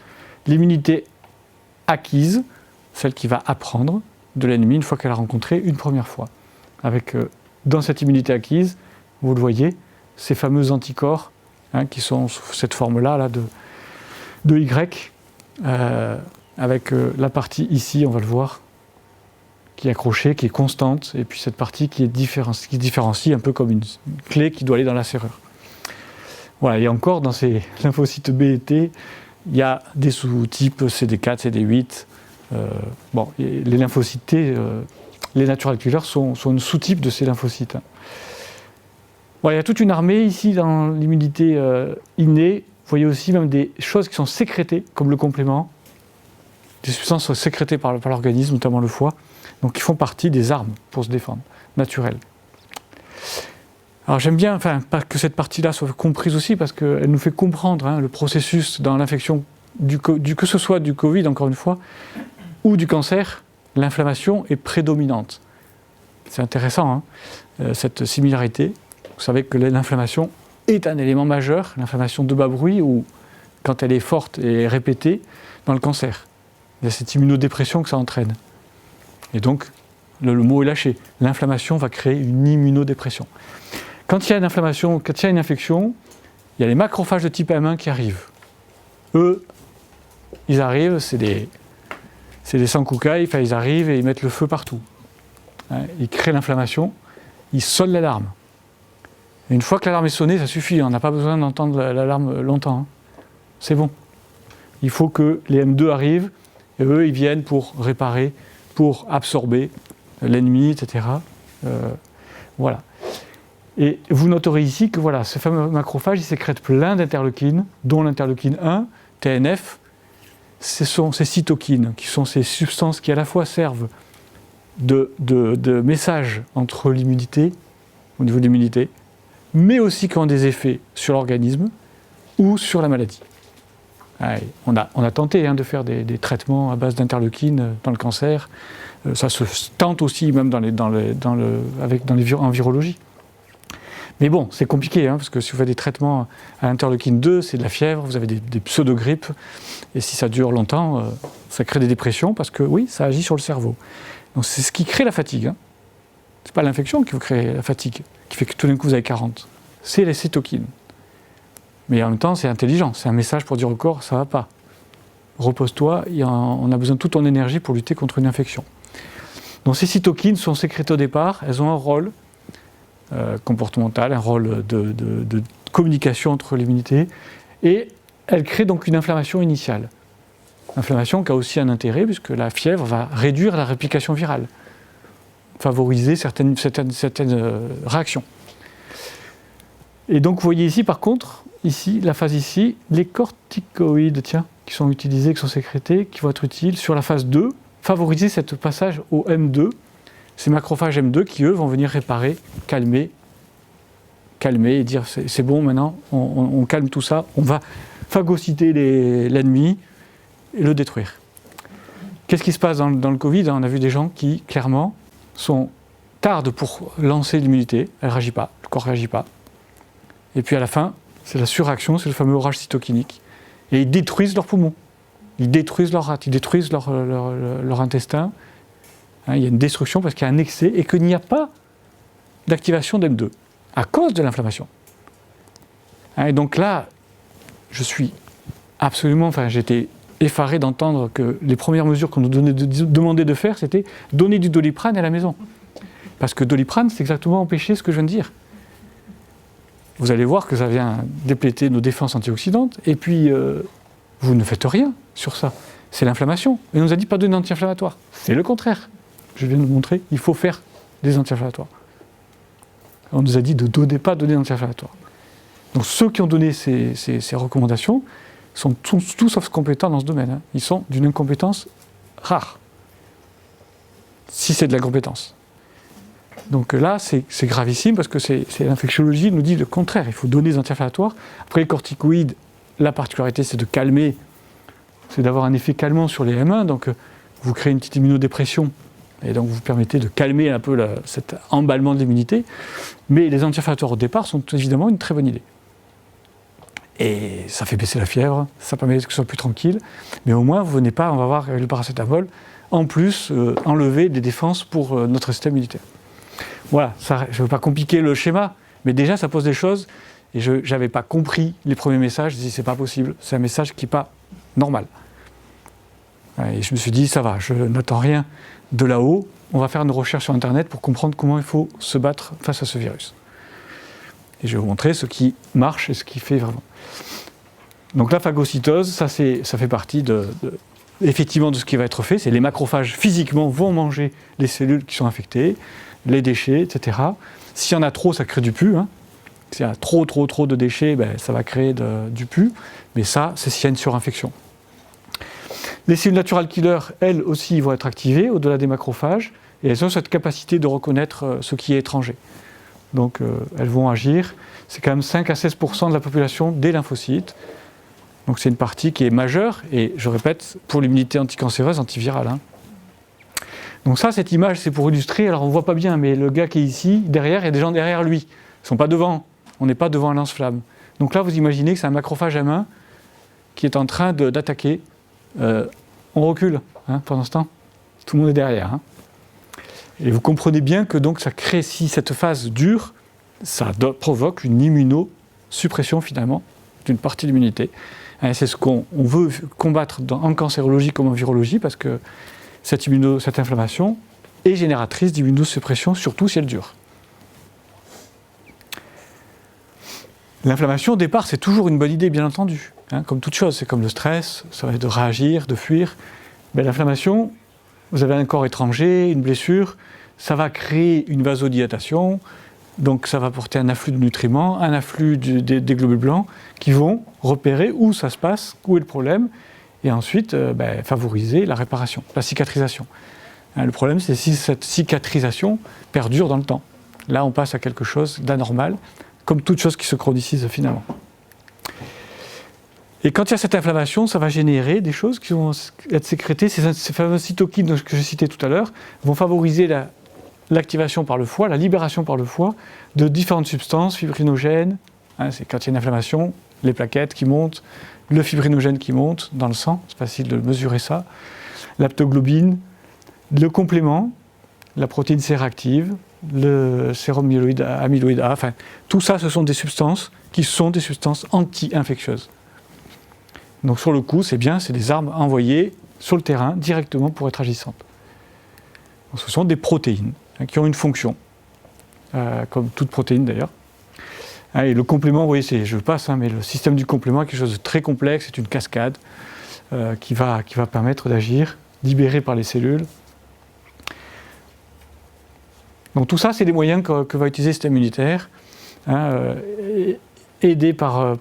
[SPEAKER 1] L'immunité acquise, celle qui va apprendre de l'ennemi une fois qu'elle a rencontré une première fois. Avec, dans cette immunité acquise, vous le voyez, ces fameux anticorps qui sont sous cette forme-là là, de Y, avec la partie ici, on va le voir, qui est accrochée, qui est constante, et puis cette partie qui différencie un peu comme une clé qui doit aller dans la serrure. Voilà, et encore dans ces lymphocytes B et T, il y a des sous-types CD4, CD8. Les lymphocytes T, les natural killers sont une sous-type de ces lymphocytes. Voilà, il y a toute une armée ici dans l'immunité innée. Vous voyez aussi même des choses qui sont sécrétées, comme le complément, des substances sécrétées par l'organisme, notamment le foie, donc qui font partie des armes pour se défendre, naturelles. Alors j'aime bien que cette partie-là soit comprise aussi, parce qu'elle nous fait comprendre le processus dans l'infection, que ce soit du Covid, encore une fois, ou du cancer, l'inflammation est prédominante. C'est intéressant, cette similarité. Vous savez que l'inflammation est un élément majeur, l'inflammation de bas bruit, ou quand elle est forte et répétée, dans le cancer. Il y a cette immunodépression que ça entraîne. Et donc, le mot est lâché. L'inflammation va créer une immunodépression. Quand il y a une inflammation, quand il y a une infection, il y a les macrophages de type M1 qui arrivent. Eux, ils arrivent, c'est des sans-coucailles, ils arrivent et ils mettent le feu partout. Ils créent l'inflammation, ils sonnent l'alarme. Et une fois que l'alarme est sonnée, ça suffit, on n'a pas besoin d'entendre l'alarme longtemps. C'est bon. Il faut que les M2 arrivent, et eux, ils viennent pour réparer, pour absorber l'ennemi, etc. Voilà. Et vous noterez ici que voilà, ces fameux macrophages, ils sécrètent plein d'interleukines, dont l'interleukine 1, TNF. Ce sont ces cytokines, qui sont ces substances qui à la fois servent de message entre l'immunité, au niveau de l'immunité, mais aussi qui ont des effets sur l'organisme ou sur la maladie. On a tenté de faire des traitements à base d'interleukines dans le cancer. Ça se tente aussi même en virologie. Mais bon, c'est compliqué, parce que si vous faites des traitements à interleukine 2, c'est de la fièvre, vous avez des pseudo-grippes, et si ça dure longtemps, ça crée des dépressions, parce que oui, ça agit sur le cerveau. Donc c'est ce qui crée la fatigue. C'est pas l'infection qui vous crée la fatigue, qui fait que tout d'un coup vous avez 40. C'est les cytokines. Mais en même temps, c'est intelligent, c'est un message pour dire au corps, ça va pas. Repose-toi, on a besoin de toute ton énergie pour lutter contre une infection. Donc ces cytokines sont sécrétées au départ, elles ont un rôle comportemental, un rôle de communication entre l'immunité, et elles créent donc une inflammation initiale. Inflammation qui a aussi un intérêt, puisque la fièvre va réduire la réplication virale, favoriser certaines réactions. Et donc vous voyez ici, par contre, la phase ici, les corticoïdes, qui sont utilisés, qui sont sécrétés, qui vont être utiles sur la phase 2, favoriser ce passage au M2, ces macrophages M2 qui, eux, vont venir réparer, calmer et dire c'est bon, maintenant, on calme tout ça, on va phagocyter l'ennemi et le détruire. Qu'est-ce qui se passe dans le Covid ? On a vu des gens qui, clairement, tardent pour lancer l'immunité, elle ne réagit pas, le corps ne réagit pas. Et puis à la fin, c'est la surréaction, c'est le fameux orage cytokinique. Et ils détruisent leurs poumons, ils détruisent leur rate, ils détruisent leur intestin. Il y a une destruction parce qu'il y a un excès et qu'il n'y a pas d'activation d'M2 à cause de l'inflammation. Et donc là, j'ai été effaré d'entendre que les premières mesures qu'on nous demandait de faire, c'était donner du Doliprane à la maison. Parce que Doliprane, c'est exactement empêcher ce que je viens de dire. Vous allez voir que ça vient dépléter nos défenses antioxydantes, et puis vous ne faites rien sur ça. C'est l'inflammation. Et on nous a dit pas de donner d'anti-inflammatoire. C'est le contraire. Je viens de vous montrer, il faut faire des anti-inflammatoires. On nous a dit de ne pas donner d'anti-inflammatoires. Donc ceux qui ont donné ces recommandations sont tous sauf compétents dans ce domaine. Ils sont d'une incompétence rare. Si c'est de l'incompétence. Donc là, c'est gravissime parce que l'infectiologie nous dit le contraire. Il faut donner des anti-inflammatoires. Après les corticoïdes, la particularité c'est de calmer, c'est d'avoir un effet calmant sur les M1. Donc vous créez une petite immunodépression Et donc vous permettez de calmer un peu cet emballement de l'immunité. Mais les anti-inflammatoires au départ sont évidemment une très bonne idée. Et ça fait baisser la fièvre, ça permet que ce soit plus tranquille. Mais au moins, vous venez pas, on va voir avec le paracétamol, en plus, enlever des défenses pour notre système immunitaire. Voilà, ça, je ne veux pas compliquer le schéma, mais déjà ça pose des choses. Et je n'avais pas compris les premiers messages, je me suis dit c'est pas possible, c'est un message qui n'est pas normal. Et je me suis dit ça va, je n'attends rien de là-haut, on va faire une recherche sur internet pour comprendre comment il faut se battre face à ce virus. Et je vais vous montrer ce qui marche et ce qui fait vraiment. Donc la phagocytose, ça fait partie effectivement de ce qui va être fait, c'est les macrophages physiquement vont manger les cellules qui sont infectées, les déchets, etc. S'il y en a trop, ça crée du pus. S'il y a trop de déchets, ça va créer du pus. Mais ça, c'est s'il y a une surinfection. Les cellules natural killer, elles aussi, vont être activées au-delà des macrophages. Et elles ont cette capacité de reconnaître ce qui est étranger. Donc elles vont agir. C'est quand même 5 à 16% de la population des lymphocytes. Donc c'est une partie qui est majeure. Et je répète, pour l'immunité anticancéreuse, antivirale. Donc ça, cette image, c'est pour illustrer. Alors on ne voit pas bien, mais le gars qui est ici, derrière, il y a des gens derrière lui. Ils ne sont pas devant. On n'est pas devant un lance-flamme. Donc là, vous imaginez que c'est un macrophage à main qui est en train d'attaquer. On recule pendant ce temps. Tout le monde est derrière. Et vous comprenez bien que donc ça crée, si cette phase dure, ça provoque une immunosuppression finalement d'une partie de l'immunité. C'est ce qu'on veut combattre en cancérologie comme en virologie, parce que cette inflammation est génératrice d'immunosuppression, surtout si elle dure. L'inflammation, au départ, c'est toujours une bonne idée, bien entendu. Comme toute chose, c'est comme le stress, ça va être de réagir, de fuir. Mais l'inflammation, vous avez un corps étranger, une blessure, ça va créer une vasodilatation, donc ça va porter un afflux de nutriments, un afflux des globules blancs qui vont repérer où ça se passe, où est le problème, et ensuite favoriser la réparation, la cicatrisation. Le problème, c'est si cette cicatrisation perdure dans le temps. Là, on passe à quelque chose d'anormal, comme toute chose qui se chronicise finalement. Et quand il y a cette inflammation, ça va générer des choses qui vont être sécrétées. Ces fameuses cytokines que j'ai citées tout à l'heure vont favoriser l'activation par le foie, la libération par le foie de différentes substances fibrinogènes. C'est quand il y a une inflammation, les plaquettes qui montent, le fibrinogène qui monte dans le sang, c'est facile de mesurer ça, l'aptoglobine, le complément, la protéine C réactive, le sérum amyloïde A, enfin tout ça, ce sont des substances qui sont des substances anti-infectieuses. Donc sur le coup, c'est bien, c'est des armes envoyées sur le terrain directement pour être agissantes. Donc, ce sont des protéines qui ont une fonction, comme toute protéine d'ailleurs. Et le complément, vous voyez, je passe, mais le système du complément est quelque chose de très complexe, c'est une cascade qui va permettre d'agir, libéré par les cellules. Donc tout ça, c'est des moyens que va utiliser le système immunitaire, aidé par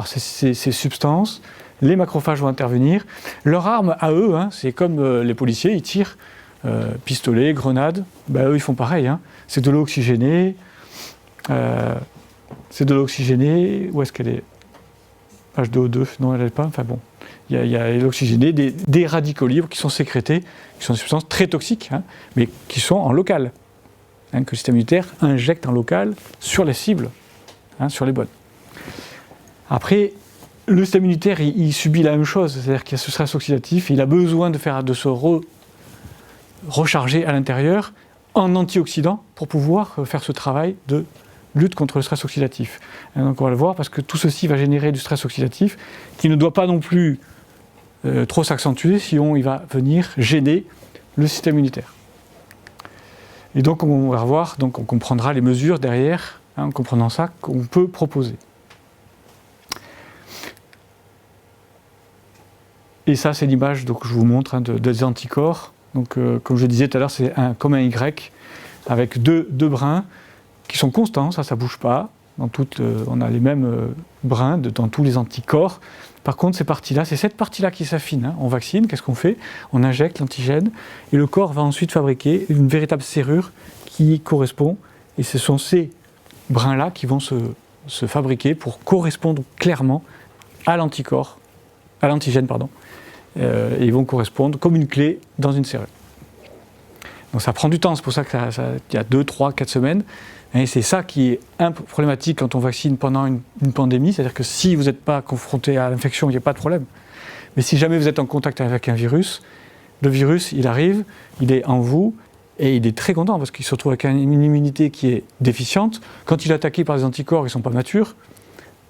[SPEAKER 1] ces substances. Les macrophages vont intervenir. Leur arme à eux, c'est comme les policiers, ils tirent pistolet, grenade. Eux, ils font pareil. C'est de l'eau oxygénée. Où est-ce qu'elle est H2O2, non, elle n'est pas. Enfin bon, il y a l'oxygéné, des radicaux libres qui sont sécrétés, qui sont des substances très toxiques, mais qui sont en local. Que le système immunitaire injecte en local sur les cibles, sur les bonnes. Après, le système immunitaire, il subit la même chose, c'est-à-dire qu'il y a ce stress oxydatif, il a besoin de se recharger à l'intérieur en antioxydants pour pouvoir faire ce travail de lutte contre le stress oxydatif. Et donc on va le voir parce que tout ceci va générer du stress oxydatif qui ne doit pas non plus trop s'accentuer, sinon il va venir gêner le système immunitaire. Et donc on va voir, donc on comprendra les mesures derrière, en comprenant ça, qu'on peut proposer. Et ça, c'est l'image que je vous montre des anticorps. Donc, comme je disais tout à l'heure, c'est comme un Y avec deux brins qui sont constants, ça ne bouge pas. On a les mêmes brins dans tous les anticorps. Par contre, c'est cette partie-là qui s'affine. On vaccine, qu'est-ce qu'on fait? On injecte l'antigène et le corps va ensuite fabriquer une véritable serrure qui correspond. Et ce sont ces brins-là qui vont se fabriquer pour correspondre clairement à l'antigène, et ils vont correspondre comme une clé dans une serrure. Donc ça prend du temps, c'est pour ça qu'il y a 2, 3, 4 semaines. Et c'est ça qui est problématique quand on vaccine pendant une pandémie, c'est-à-dire que si vous n'êtes pas confronté à l'infection, il n'y a pas de problème. Mais si jamais vous êtes en contact avec un virus, le virus, il arrive, il est en vous, et il est très content parce qu'il se retrouve avec une immunité qui est déficiente. Quand il est attaqué par des anticorps, ils ne sont pas matures.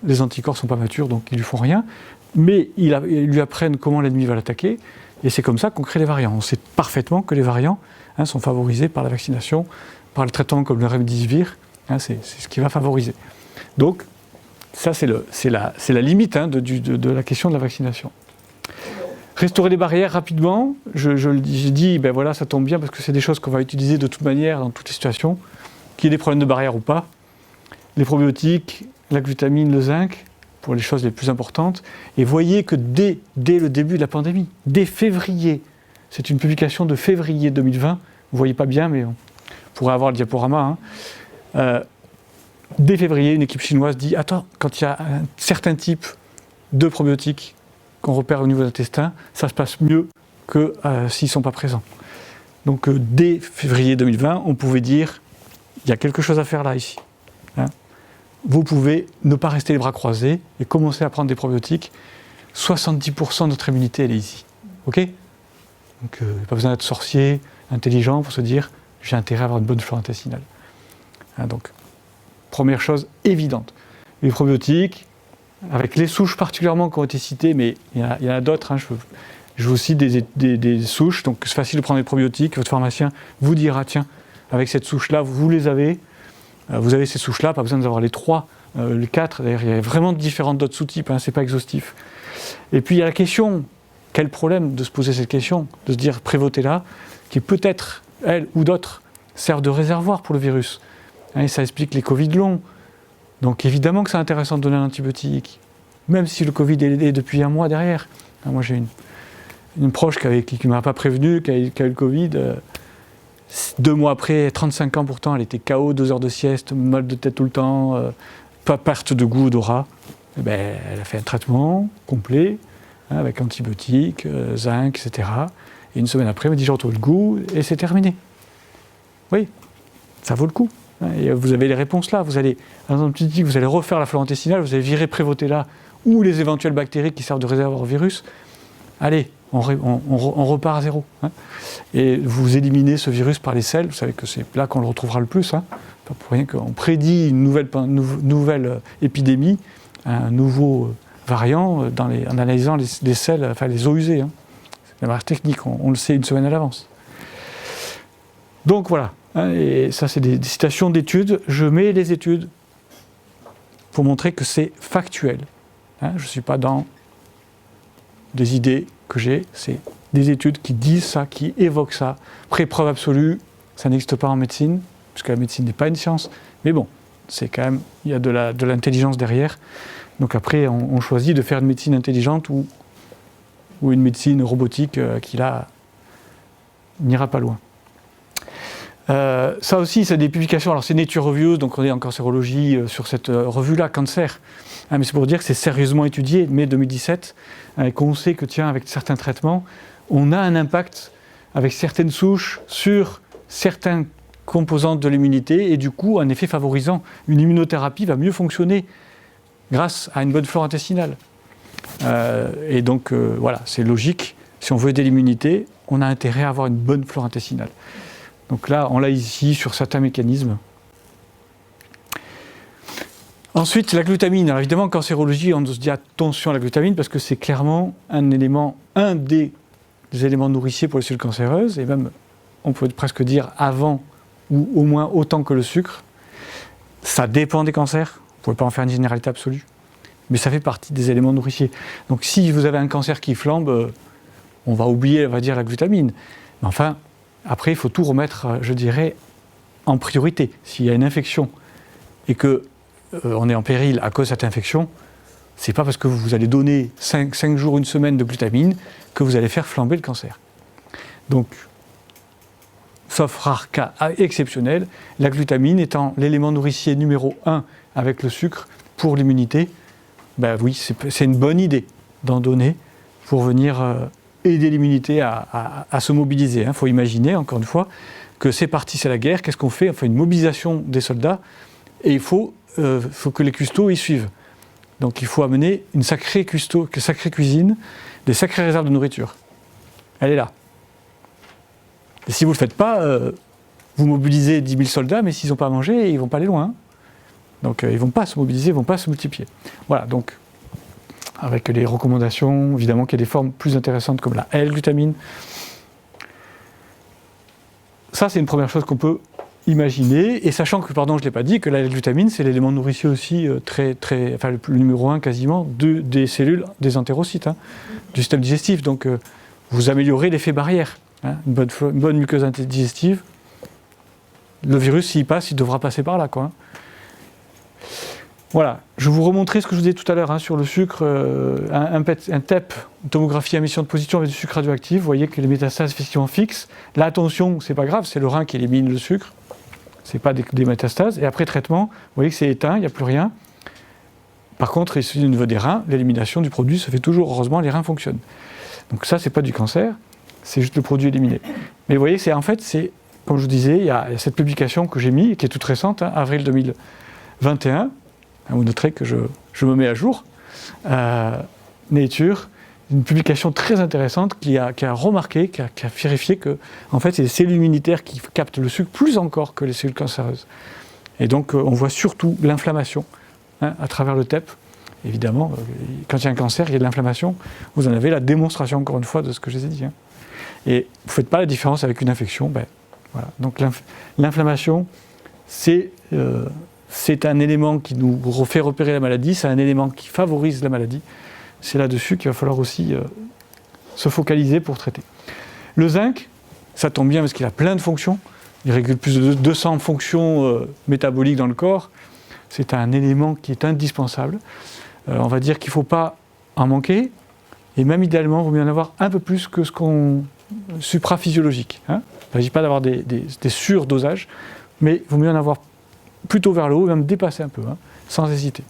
[SPEAKER 1] Les anticorps ne sont pas matures, donc ils ne lui font rien. Mais ils lui apprennent comment l'ennemi va l'attaquer. Et c'est comme ça qu'on crée les variants. On sait parfaitement que les variants sont favorisés par la vaccination, par le traitement comme le remdesivir. C'est ce qui va favoriser. Donc, ça, c'est la limite de la question de la vaccination. Restaurer les barrières rapidement, j'ai dit, ben voilà, ça tombe bien parce que c'est des choses qu'on va utiliser de toute manière dans toutes les situations, qu'il y ait des problèmes de barrière ou pas. Les probiotiques, la glutamine, le zinc, pour les choses les plus importantes. Et voyez que dès le début de la pandémie, dès février, c'est une publication de février 2020, vous ne voyez pas bien, mais on pourrait avoir le diaporama. Dès février, une équipe chinoise dit, attends, quand il y a un certain type de probiotiques qu'on repère au niveau de l'intestin, ça se passe mieux que s'ils ne sont pas présents. Donc dès février 2020, on pouvait dire, il y a quelque chose à faire là, ici. Vous pouvez ne pas rester les bras croisés et commencer à prendre des probiotiques. 70% de notre immunité, elle est ici. OK ? Donc, il n'y a pas besoin d'être sorcier, intelligent pour se dire j'ai intérêt à avoir une bonne flore intestinale. Donc, première chose évidente. Les probiotiques, avec les souches particulièrement qui ont été citées, mais il y en a d'autres. Je vous cite des souches, donc c'est facile de prendre des probiotiques. Votre pharmacien vous dira tiens, avec cette souche-là, vous les avez. Vous avez ces souches-là, pas besoin d'avoir les 3, les 4. D'ailleurs, il y a vraiment différentes d'autres sous-types, c'est pas exhaustif. Et puis il y a la question, quel problème de se poser cette question, de se dire Prévotella, qui peut-être, elle ou d'autres, servent de réservoir pour le virus. Et ça explique les Covid longs. Donc évidemment que c'est intéressant de donner un antibiotique, même si le Covid est depuis un mois derrière. Moi j'ai une proche qui ne m'a pas prévenu, qui a eu le Covid. 2 mois après, 35 ans pourtant, elle était KO, 2 heures de sieste, mal de tête tout le temps, pas perte de goût, odorat. Elle a fait un traitement complet, avec antibiotiques, zinc, etc. Et une semaine après, elle me dit je retrouve le goût et c'est terminé. Oui, ça vaut le coup. Et vous avez les réponses là. Vous allez, dans un antibiotique, vous allez refaire la flore intestinale, vous allez virer Prévotella ou les éventuelles bactéries qui servent de réservoir au virus. Allez, on repart à zéro. Et vous éliminez ce virus par les selles. Vous savez que c'est là qu'on le retrouvera le plus. Pas pour rien qu'on prédit une nouvelle épidémie, un nouveau variant en analysant les selles, enfin les eaux usées. C'est la marque technique, on le sait une semaine à l'avance. Donc voilà. Et ça, c'est des citations d'études. Je mets les études pour montrer que c'est factuel. Je ne suis pas dans des idées que j'ai, c'est des études qui disent ça, qui évoquent ça. Preuve absolue, ça n'existe pas en médecine, puisque la médecine n'est pas une science. Mais bon, c'est quand même, il y a de l'intelligence derrière. Donc après, on choisit de faire une médecine intelligente ou une médecine robotique qui là n'ira pas loin. Ça aussi, c'est des publications. Alors c'est Nature Reviews, donc on est en cancérologie sur cette revue-là, Cancer. Mais c'est pour dire que c'est sérieusement étudié, mai 2017, et qu'on sait que tiens, avec certains traitements, on a un impact avec certaines souches sur certaines composantes de l'immunité, et du coup, un effet favorisant. Une immunothérapie va mieux fonctionner grâce à une bonne flore intestinale. Et donc voilà, c'est logique. Si on veut aider l'immunité, on a intérêt à avoir une bonne flore intestinale. Donc là, on l'a ici sur certains mécanismes. Ensuite, la glutamine. Alors évidemment, en cancérologie, on se dit attention à la glutamine parce que c'est clairement un des éléments nourriciers pour les cellules cancéreuses, et même, on peut presque dire avant ou au moins autant que le sucre. Ça dépend des cancers, vous ne pouvez pas en faire une généralité absolue, mais ça fait partie des éléments nourriciers. Donc si vous avez un cancer qui flambe, on va oublier, on va dire, la glutamine. Mais enfin, après, il faut tout remettre, je dirais, en priorité. S'il y a une infection et qu'on est en péril à cause de cette infection, c'est pas parce que vous allez donner 5 jours, une semaine de glutamine que vous allez faire flamber le cancer. Donc, sauf rare cas exceptionnel, la glutamine étant l'élément nourricier numéro 1 avec le sucre pour l'immunité, ben oui, c'est une bonne idée d'en donner pour venir aider l'immunité à se mobiliser. Il faut imaginer, encore une fois, que c'est parti, c'est la guerre, qu'est-ce qu'on fait? On fait une mobilisation des soldats, et il faut que les custos y suivent. Donc il faut amener une sacrée cuisine, des sacrées réserves de nourriture. Elle est là. Et si vous ne le faites pas, vous mobilisez 10 000 soldats, mais s'ils n'ont pas à manger, ils ne vont pas aller loin. Donc ils ne vont pas se mobiliser, ils ne vont pas se multiplier. Voilà, donc avec les recommandations, évidemment qu'il y a des formes plus intéressantes comme la L-glutamine. Ça, c'est une première chose qu'on peut imaginer, et sachant que, pardon, je ne l'ai pas dit, que la L-glutamine, c'est l'élément nourricier aussi enfin le numéro 1 quasiment, des cellules, des entérocytes, du système digestif. Donc vous améliorez l'effet barrière. Une bonne muqueuse digestive, le virus, s'il passe, il devra passer par là, quoi. Voilà, je vais vous remontrer ce que je vous disais tout à l'heure sur le sucre, un TEP, une tomographie à émission de position avec du sucre radioactif. Vous voyez que les métastases effectivement fixes. Là, attention, c'est pas grave, c'est le rein qui élimine le sucre, c'est pas des métastases. Et après traitement, vous voyez que c'est éteint, il n'y a plus rien. Par contre, au niveau des reins, l'élimination du produit se fait toujours. Heureusement, les reins fonctionnent. Donc ça, c'est pas du cancer, c'est juste le produit éliminé. Mais vous voyez, c'est comme je vous disais, il y a cette publication que j'ai mise, qui est toute récente, avril 2021. Vous noterez que je me mets à jour. Nature, une publication très intéressante qui a remarqué, qui a vérifié que en fait, c'est les cellules immunitaires qui captent le sucre plus encore que les cellules cancéreuses. Et donc, on voit surtout l'inflammation à travers le TEP. Évidemment, quand il y a un cancer, il y a de l'inflammation. Vous en avez la démonstration, encore une fois, de ce que je vous ai dit. Et vous ne faites pas la différence avec une infection. Voilà. Donc, l'inflammation, c'est un élément qui nous fait repérer la maladie, c'est un élément qui favorise la maladie. C'est là-dessus qu'il va falloir aussi se focaliser pour traiter. Le zinc, ça tombe bien parce qu'il a plein de fonctions. Il régule plus de 200 fonctions métaboliques dans le corps. C'est un élément qui est indispensable. On va dire qu'il ne faut pas en manquer. Et même idéalement, il vaut mieux en avoir un peu plus que ce qu'on supraphysiologique. Il ne s'agit pas d'avoir des surdosages, mais il vaut mieux en avoir plutôt vers le haut, même dépasser un peu, sans hésiter.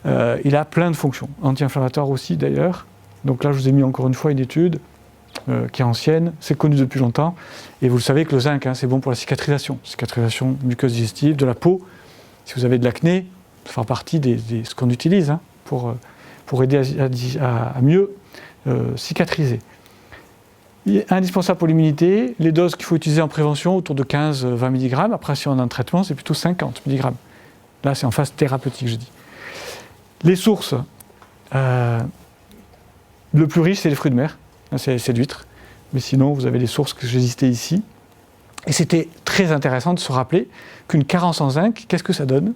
[SPEAKER 1] Il a plein de fonctions, anti-inflammatoire aussi d'ailleurs. Donc là, je vous ai mis encore une fois une étude qui est ancienne, c'est connu depuis longtemps. Et vous le savez que le zinc, c'est bon pour la cicatrisation muqueuse digestive, de la peau. Si vous avez de l'acné, ça fera partie de ce qu'on utilise pour aider à mieux cicatriser. Il est indispensable pour l'immunité. Les doses qu'il faut utiliser en prévention, autour de 15-20 mg. Après, si on a un traitement, c'est plutôt 50 mg. Là, c'est en phase thérapeutique, je dis. Les sources, le plus riche, c'est les fruits de mer. C'est l'huître. Mais sinon, vous avez les sources que j'ai listées ici. Et c'était très intéressant de se rappeler qu'une carence en zinc, qu'est-ce que ça donne?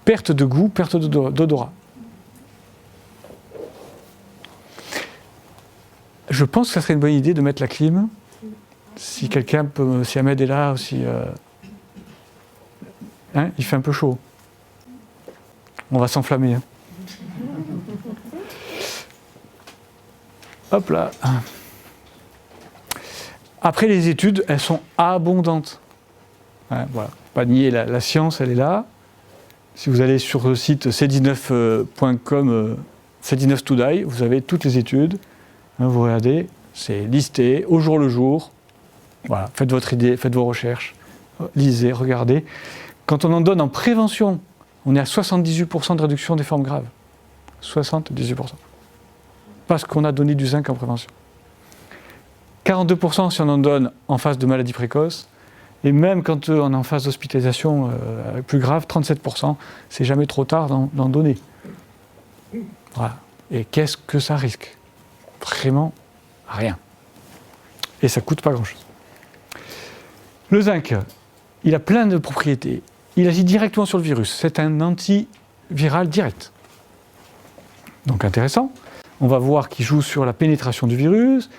[SPEAKER 1] Perte de goût, perte d'odorat. Je pense que ça serait une bonne idée de mettre la clim. Si quelqu'un peut, si Ahmed est là, si il fait un peu chaud. On va s'enflammer. Hop là. Après, les études, elles sont abondantes. Voilà. Pas nier la science, elle est là. Si vous allez sur le site c19.com, C19 Today, vous avez toutes les études. Vous regardez, c'est listé au jour le jour. Voilà, faites votre idée, faites vos recherches, lisez, regardez. Quand on en donne en prévention, on est à 78% de réduction des formes graves. 78%. Parce qu'on a donné du zinc en prévention. 42% si on en donne en phase de maladie précoce. Et même quand on est en phase d'hospitalisation plus grave, 37%, c'est jamais trop tard d'en donner. Voilà. Et qu'est-ce que ça risque? Vraiment rien. Et ça ne coûte pas grand-chose. Le zinc, il a plein de propriétés. Il agit directement sur le virus. C'est un antiviral direct. Donc intéressant. On va voir qu'il joue sur la pénétration du virus.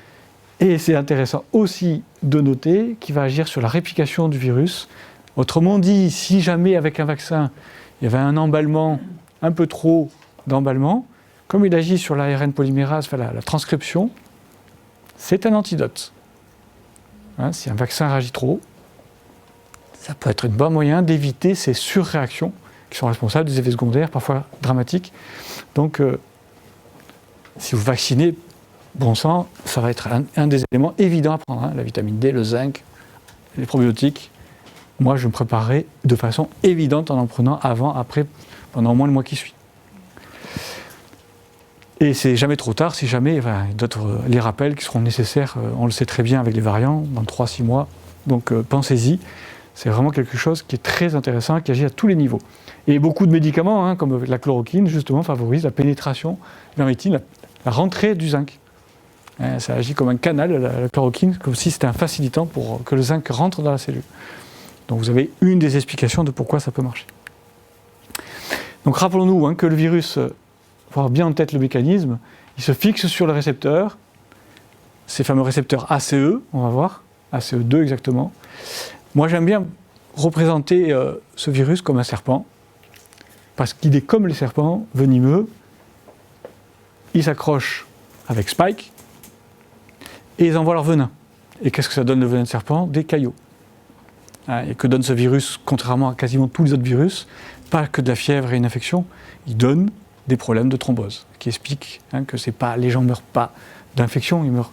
[SPEAKER 1] Et c'est intéressant aussi de noter qu'il va agir sur la réplication du virus. Autrement dit, si jamais avec un vaccin, il y avait un emballement, un peu trop d'emballement, comme il agit sur l'ARN polymérase, enfin la transcription, c'est un antidote. Si un vaccin réagit trop, ça peut être un bon moyen d'éviter ces surréactions qui sont responsables des effets secondaires, parfois dramatiques. Donc, si vous vaccinez, bon sang, ça va être un des éléments évidents à prendre, hein, la vitamine D, le zinc, les probiotiques. Moi, je me préparerai de façon évidente en prenant avant, après, pendant au moins le mois qui suit. Et c'est jamais trop tard si jamais d'autres les rappels qui seront nécessaires, on le sait très bien avec les variants, dans 3-6 mois. Donc pensez-y, c'est vraiment quelque chose qui est très intéressant, qui agit à tous les niveaux. Et beaucoup de médicaments, hein, comme la chloroquine, justement, favorisent la pénétration, la rentrée du zinc. Ça agit comme un canal, la chloroquine, comme si c'était un facilitant pour que le zinc rentre dans la cellule. Donc vous avez une des explications de pourquoi ça peut marcher. Donc rappelons-nous hein, que le virus, il faut avoir bien en tête le mécanisme, il se fixe sur le récepteur, ces fameux récepteurs ACE, on va voir, ACE2 exactement. Moi j'aime bien représenter ce virus comme un serpent, parce qu'il est comme les serpents, venimeux, il s'accroche avec Spike, et ils envoient leur venin. Et qu'est-ce que ça donne le venin de serpent? Des caillots. Et que donne ce virus, contrairement à quasiment tous les autres virus, pas que de la fièvre et une infection, il donne des problèmes de thrombose, qui expliquent que c'est pas, les gens ne meurent pas d'infection, ils meurent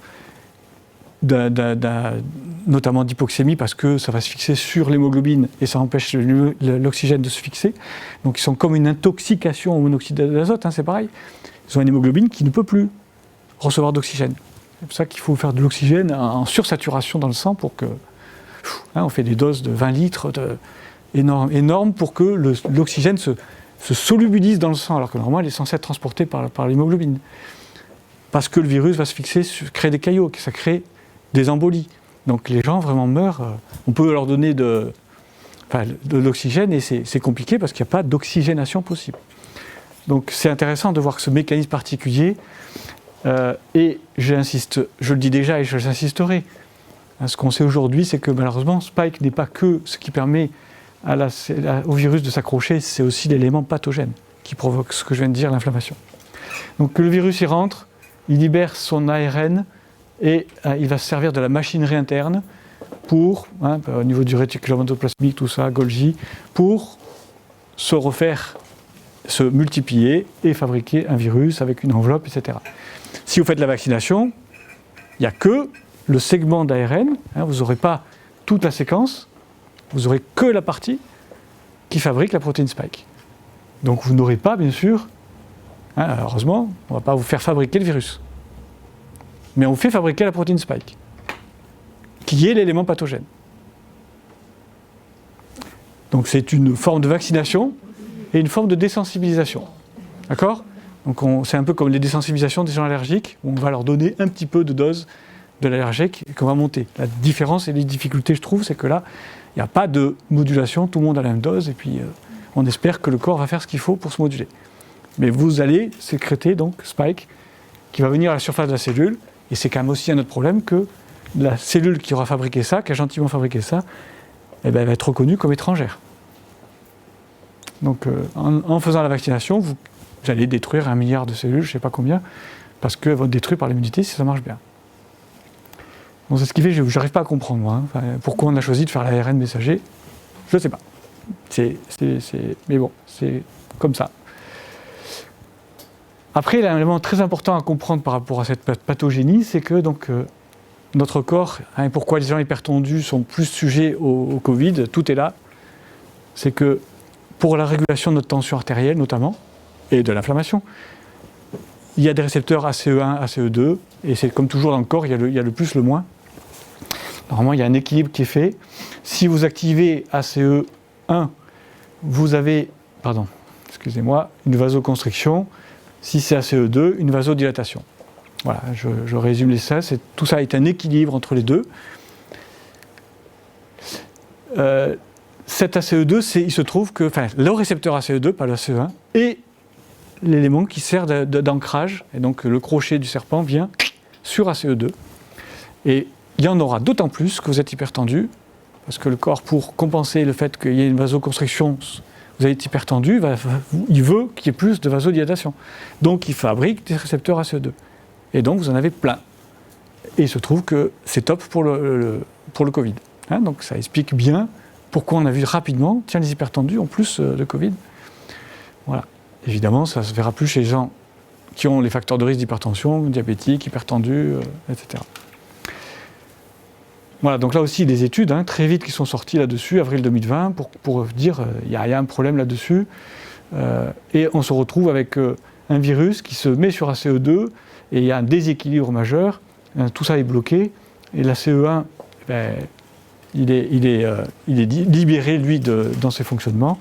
[SPEAKER 1] notamment d'hypoxémie parce que ça va se fixer sur l'hémoglobine et ça empêche l'oxygène de se fixer. Donc ils sont comme une intoxication au monoxyde d'azote, c'est pareil. Ils ont une hémoglobine qui ne peut plus recevoir d'oxygène. C'est pour ça qu'il faut faire de l'oxygène en sursaturation dans le sang pour que... on fait des doses de 20 litres énormes pour que l'oxygène se solubilise dans le sang, alors que normalement il est censé être transporté par l'hémoglobine. Parce que le virus va se fixer, créer des caillots, ça crée des embolies. Donc les gens vraiment meurent. On peut leur donner de l'oxygène et c'est compliqué parce qu'il n'y a pas d'oxygénation possible. Donc c'est intéressant de voir que ce mécanisme particulier, et j'insiste, je le dis déjà et j'insisterai, ce qu'on sait aujourd'hui, c'est que malheureusement, Spike n'est pas que ce qui permet au virus de s'accrocher, c'est aussi l'élément pathogène qui provoque ce que je viens de dire, l'inflammation. Donc le virus, il rentre, il libère son ARN et il va se servir de la machinerie interne pour, au niveau du réticulum endoplasmique, tout ça, Golgi, pour se refaire, se multiplier et fabriquer un virus avec une enveloppe, etc. Si vous faites la vaccination, il n'y a que le segment d'ARN, vous n'aurez pas toute la séquence, vous n'aurez que la partie qui fabrique la protéine Spike. Donc vous n'aurez pas, bien sûr, heureusement, on ne va pas vous faire fabriquer le virus. Mais on vous fait fabriquer la protéine Spike, qui est l'élément pathogène. Donc c'est une forme de vaccination et une forme de désensibilisation. D'accord ? Donc c'est un peu comme les désensibilisations des gens allergiques, où on va leur donner un petit peu de dose de l'allergique et qu'on va monter. La différence et les difficultés, je trouve, c'est que là, il n'y a pas de modulation, tout le monde a la même dose, et puis on espère que le corps va faire ce qu'il faut pour se moduler. Mais vous allez sécréter donc Spike, qui va venir à la surface de la cellule, et c'est quand même aussi un autre problème que la cellule qui aura fabriqué ça, qui a gentiment fabriqué ça, elle va être reconnue comme étrangère. Donc en faisant la vaccination, vous allez détruire 1 milliard de cellules, je ne sais pas combien, parce qu'elles vont être détruites par l'immunité si ça marche bien. Donc c'est ce qui fait que je n'arrive pas à comprendre, moi. Pourquoi on a choisi de faire l'ARN messager, je ne sais pas. Mais bon, c'est comme ça. Après, il y a un élément très important à comprendre par rapport à cette pathogénie, c'est que donc, notre corps, et pourquoi les gens hypertendus sont plus sujets au Covid, tout est là, c'est que pour la régulation de notre tension artérielle notamment, et de l'inflammation, il y a des récepteurs ACE1, ACE2, et c'est comme toujours dans le corps, il y a le plus, le moins. Normalement, il y a un équilibre qui est fait. Si vous activez ACE1, vous avez, une vasoconstriction. Si c'est ACE2, une vasodilatation. Voilà, je résume ça. Tout ça est un équilibre entre les deux. Cet ACE2, il se trouve que, le récepteur ACE2, pas le ACE1, est l'élément qui sert d'ancrage. Et donc, le crochet du serpent vient sur ACE2. Et il y en aura d'autant plus que vous êtes hypertendu, parce que le corps, pour compenser le fait qu'il y ait une vasoconstriction, vous êtes hypertendu, il veut qu'il y ait plus de vasodilatation. Donc il fabrique des récepteurs ACE2. Et donc vous en avez plein. Et il se trouve que c'est top pour le Covid. Donc ça explique bien pourquoi on a vu rapidement, les hypertendus ont plus de Covid. Voilà. Évidemment, ça ne se verra plus chez les gens qui ont les facteurs de risque d'hypertension, diabétique, hypertendu, etc. Voilà, donc là aussi des études très vite qui sont sorties là-dessus, avril 2020, pour dire il y a un problème là-dessus. Et on se retrouve avec un virus qui se met sur ACE2 et il y a un déséquilibre majeur. Tout ça est bloqué et la CE1, il est libéré, lui, dans ses fonctionnements.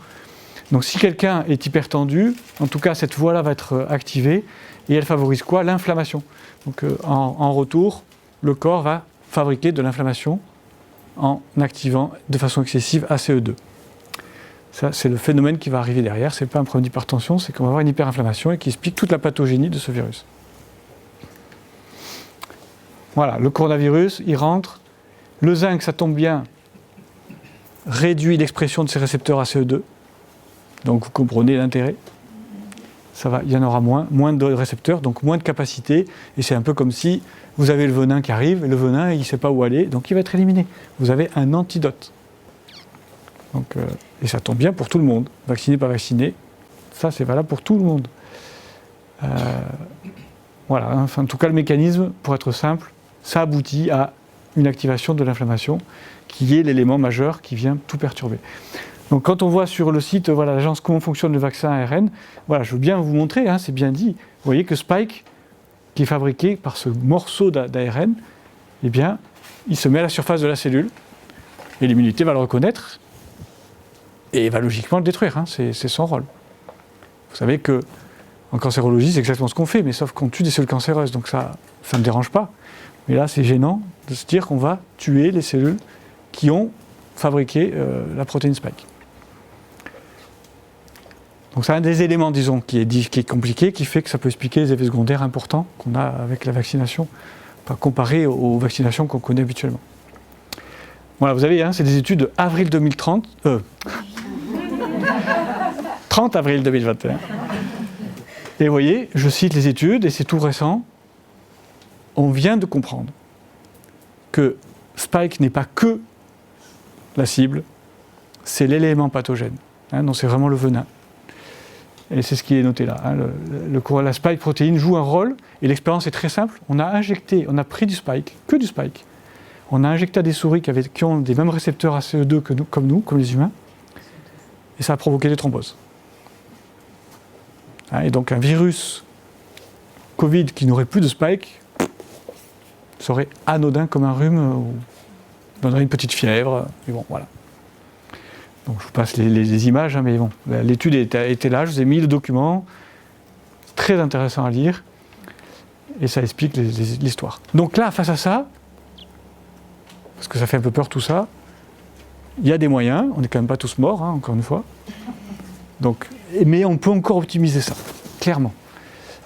[SPEAKER 1] Donc si quelqu'un est hypertendu, en tout cas cette voie-là va être activée et elle favorise quoi? L'inflammation. Donc en retour, le corps va fabriquer de l'inflammation en activant de façon excessive ACE2. Ça, c'est le phénomène qui va arriver derrière. Ce n'est pas un problème d'hypertension, c'est qu'on va avoir une hyperinflammation et qui explique toute la pathogénie de ce virus. Voilà, le coronavirus, il rentre. Le zinc, ça tombe bien, réduit l'expression de ces récepteurs ACE2. Donc vous comprenez l'intérêt. Ça va, il y en aura moins de récepteurs, donc moins de capacité. Et c'est un peu comme si vous avez le venin qui arrive, et le venin, il ne sait pas où aller, donc il va être éliminé. Vous avez un antidote. Donc, et ça tombe bien pour tout le monde. Vacciné, pas vacciné, ça c'est valable pour tout le monde. Voilà, enfin, en tout cas le mécanisme, pour être simple, ça aboutit à une activation de l'inflammation, qui est l'élément majeur qui vient tout perturber. Donc quand on voit sur le site, voilà, l'agence comment fonctionne le vaccin ARN, voilà, je veux bien vous montrer, c'est bien dit. Vous voyez que Spike, qui est fabriqué par ce morceau d'ARN, eh bien, il se met à la surface de la cellule, et l'immunité va le reconnaître, et va logiquement le détruire, c'est son rôle. Vous savez qu'en cancérologie, c'est exactement ce qu'on fait, mais sauf qu'on tue des cellules cancéreuses, donc ça ne me dérange pas. Mais là, c'est gênant de se dire qu'on va tuer les cellules qui ont fabriqué la protéine Spike. Donc c'est un des éléments, disons, qui est compliqué, qui fait que ça peut expliquer les effets secondaires importants qu'on a avec la vaccination, comparé aux vaccinations qu'on connaît habituellement. Voilà, vous avez, c'est des études de avril 2030, 30 avril 2021. Et vous voyez, je cite les études, et c'est tout récent, on vient de comprendre que Spike n'est pas que la cible, c'est l'élément pathogène. Donc c'est vraiment le venin. Et c'est ce qui est noté là. La spike protéine joue un rôle, et l'expérience est très simple. On a pris du spike, que du spike. On a injecté à des souris qui ont les mêmes récepteurs ACE2 que nous, comme les humains, et ça a provoqué des thromboses. Et donc un virus Covid qui n'aurait plus de spike serait anodin comme un rhume, ou donnerait une petite fièvre, et bon, voilà. Donc je vous passe les images, mais bon, l'étude était là, je vous ai mis le document, très intéressant à lire, et ça explique l'histoire. Donc là, face à ça, parce que ça fait un peu peur tout ça, il y a des moyens, on n'est quand même pas tous morts, encore une fois, donc, mais on peut encore optimiser ça, clairement.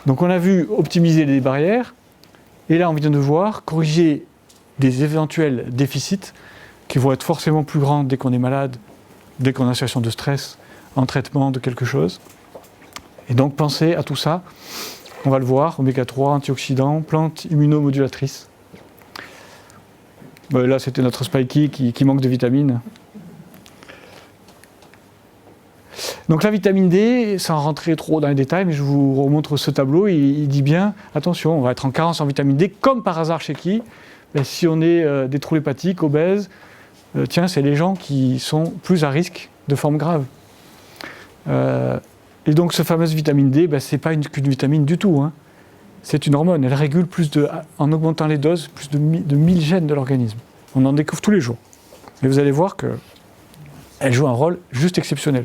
[SPEAKER 1] Donc on a vu optimiser les barrières, et là on vient de voir corriger des éventuels déficits qui vont être forcément plus grands dès qu'on est malade, dès qu'on a une situation de stress, en traitement de quelque chose. Et donc pensez à tout ça, on va le voir, oméga 3, antioxydants, plantes immunomodulatrices. Là c'était notre spiky qui manque de vitamines. Donc la vitamine D, sans rentrer trop dans les détails, mais je vous remontre ce tableau, il dit bien, attention, on va être en carence en vitamine D, comme par hasard chez qui? Si on est des troubles hépatiques, obèses, c'est les gens qui sont plus à risque de formes graves. Et donc cette fameuse vitamine D, ce n'est pas qu'une vitamine du tout. C'est une hormone, elle régule en augmentant les doses, plus de 1000 gènes de l'organisme. On en découvre tous les jours. Et vous allez voir qu'elle joue un rôle juste exceptionnel.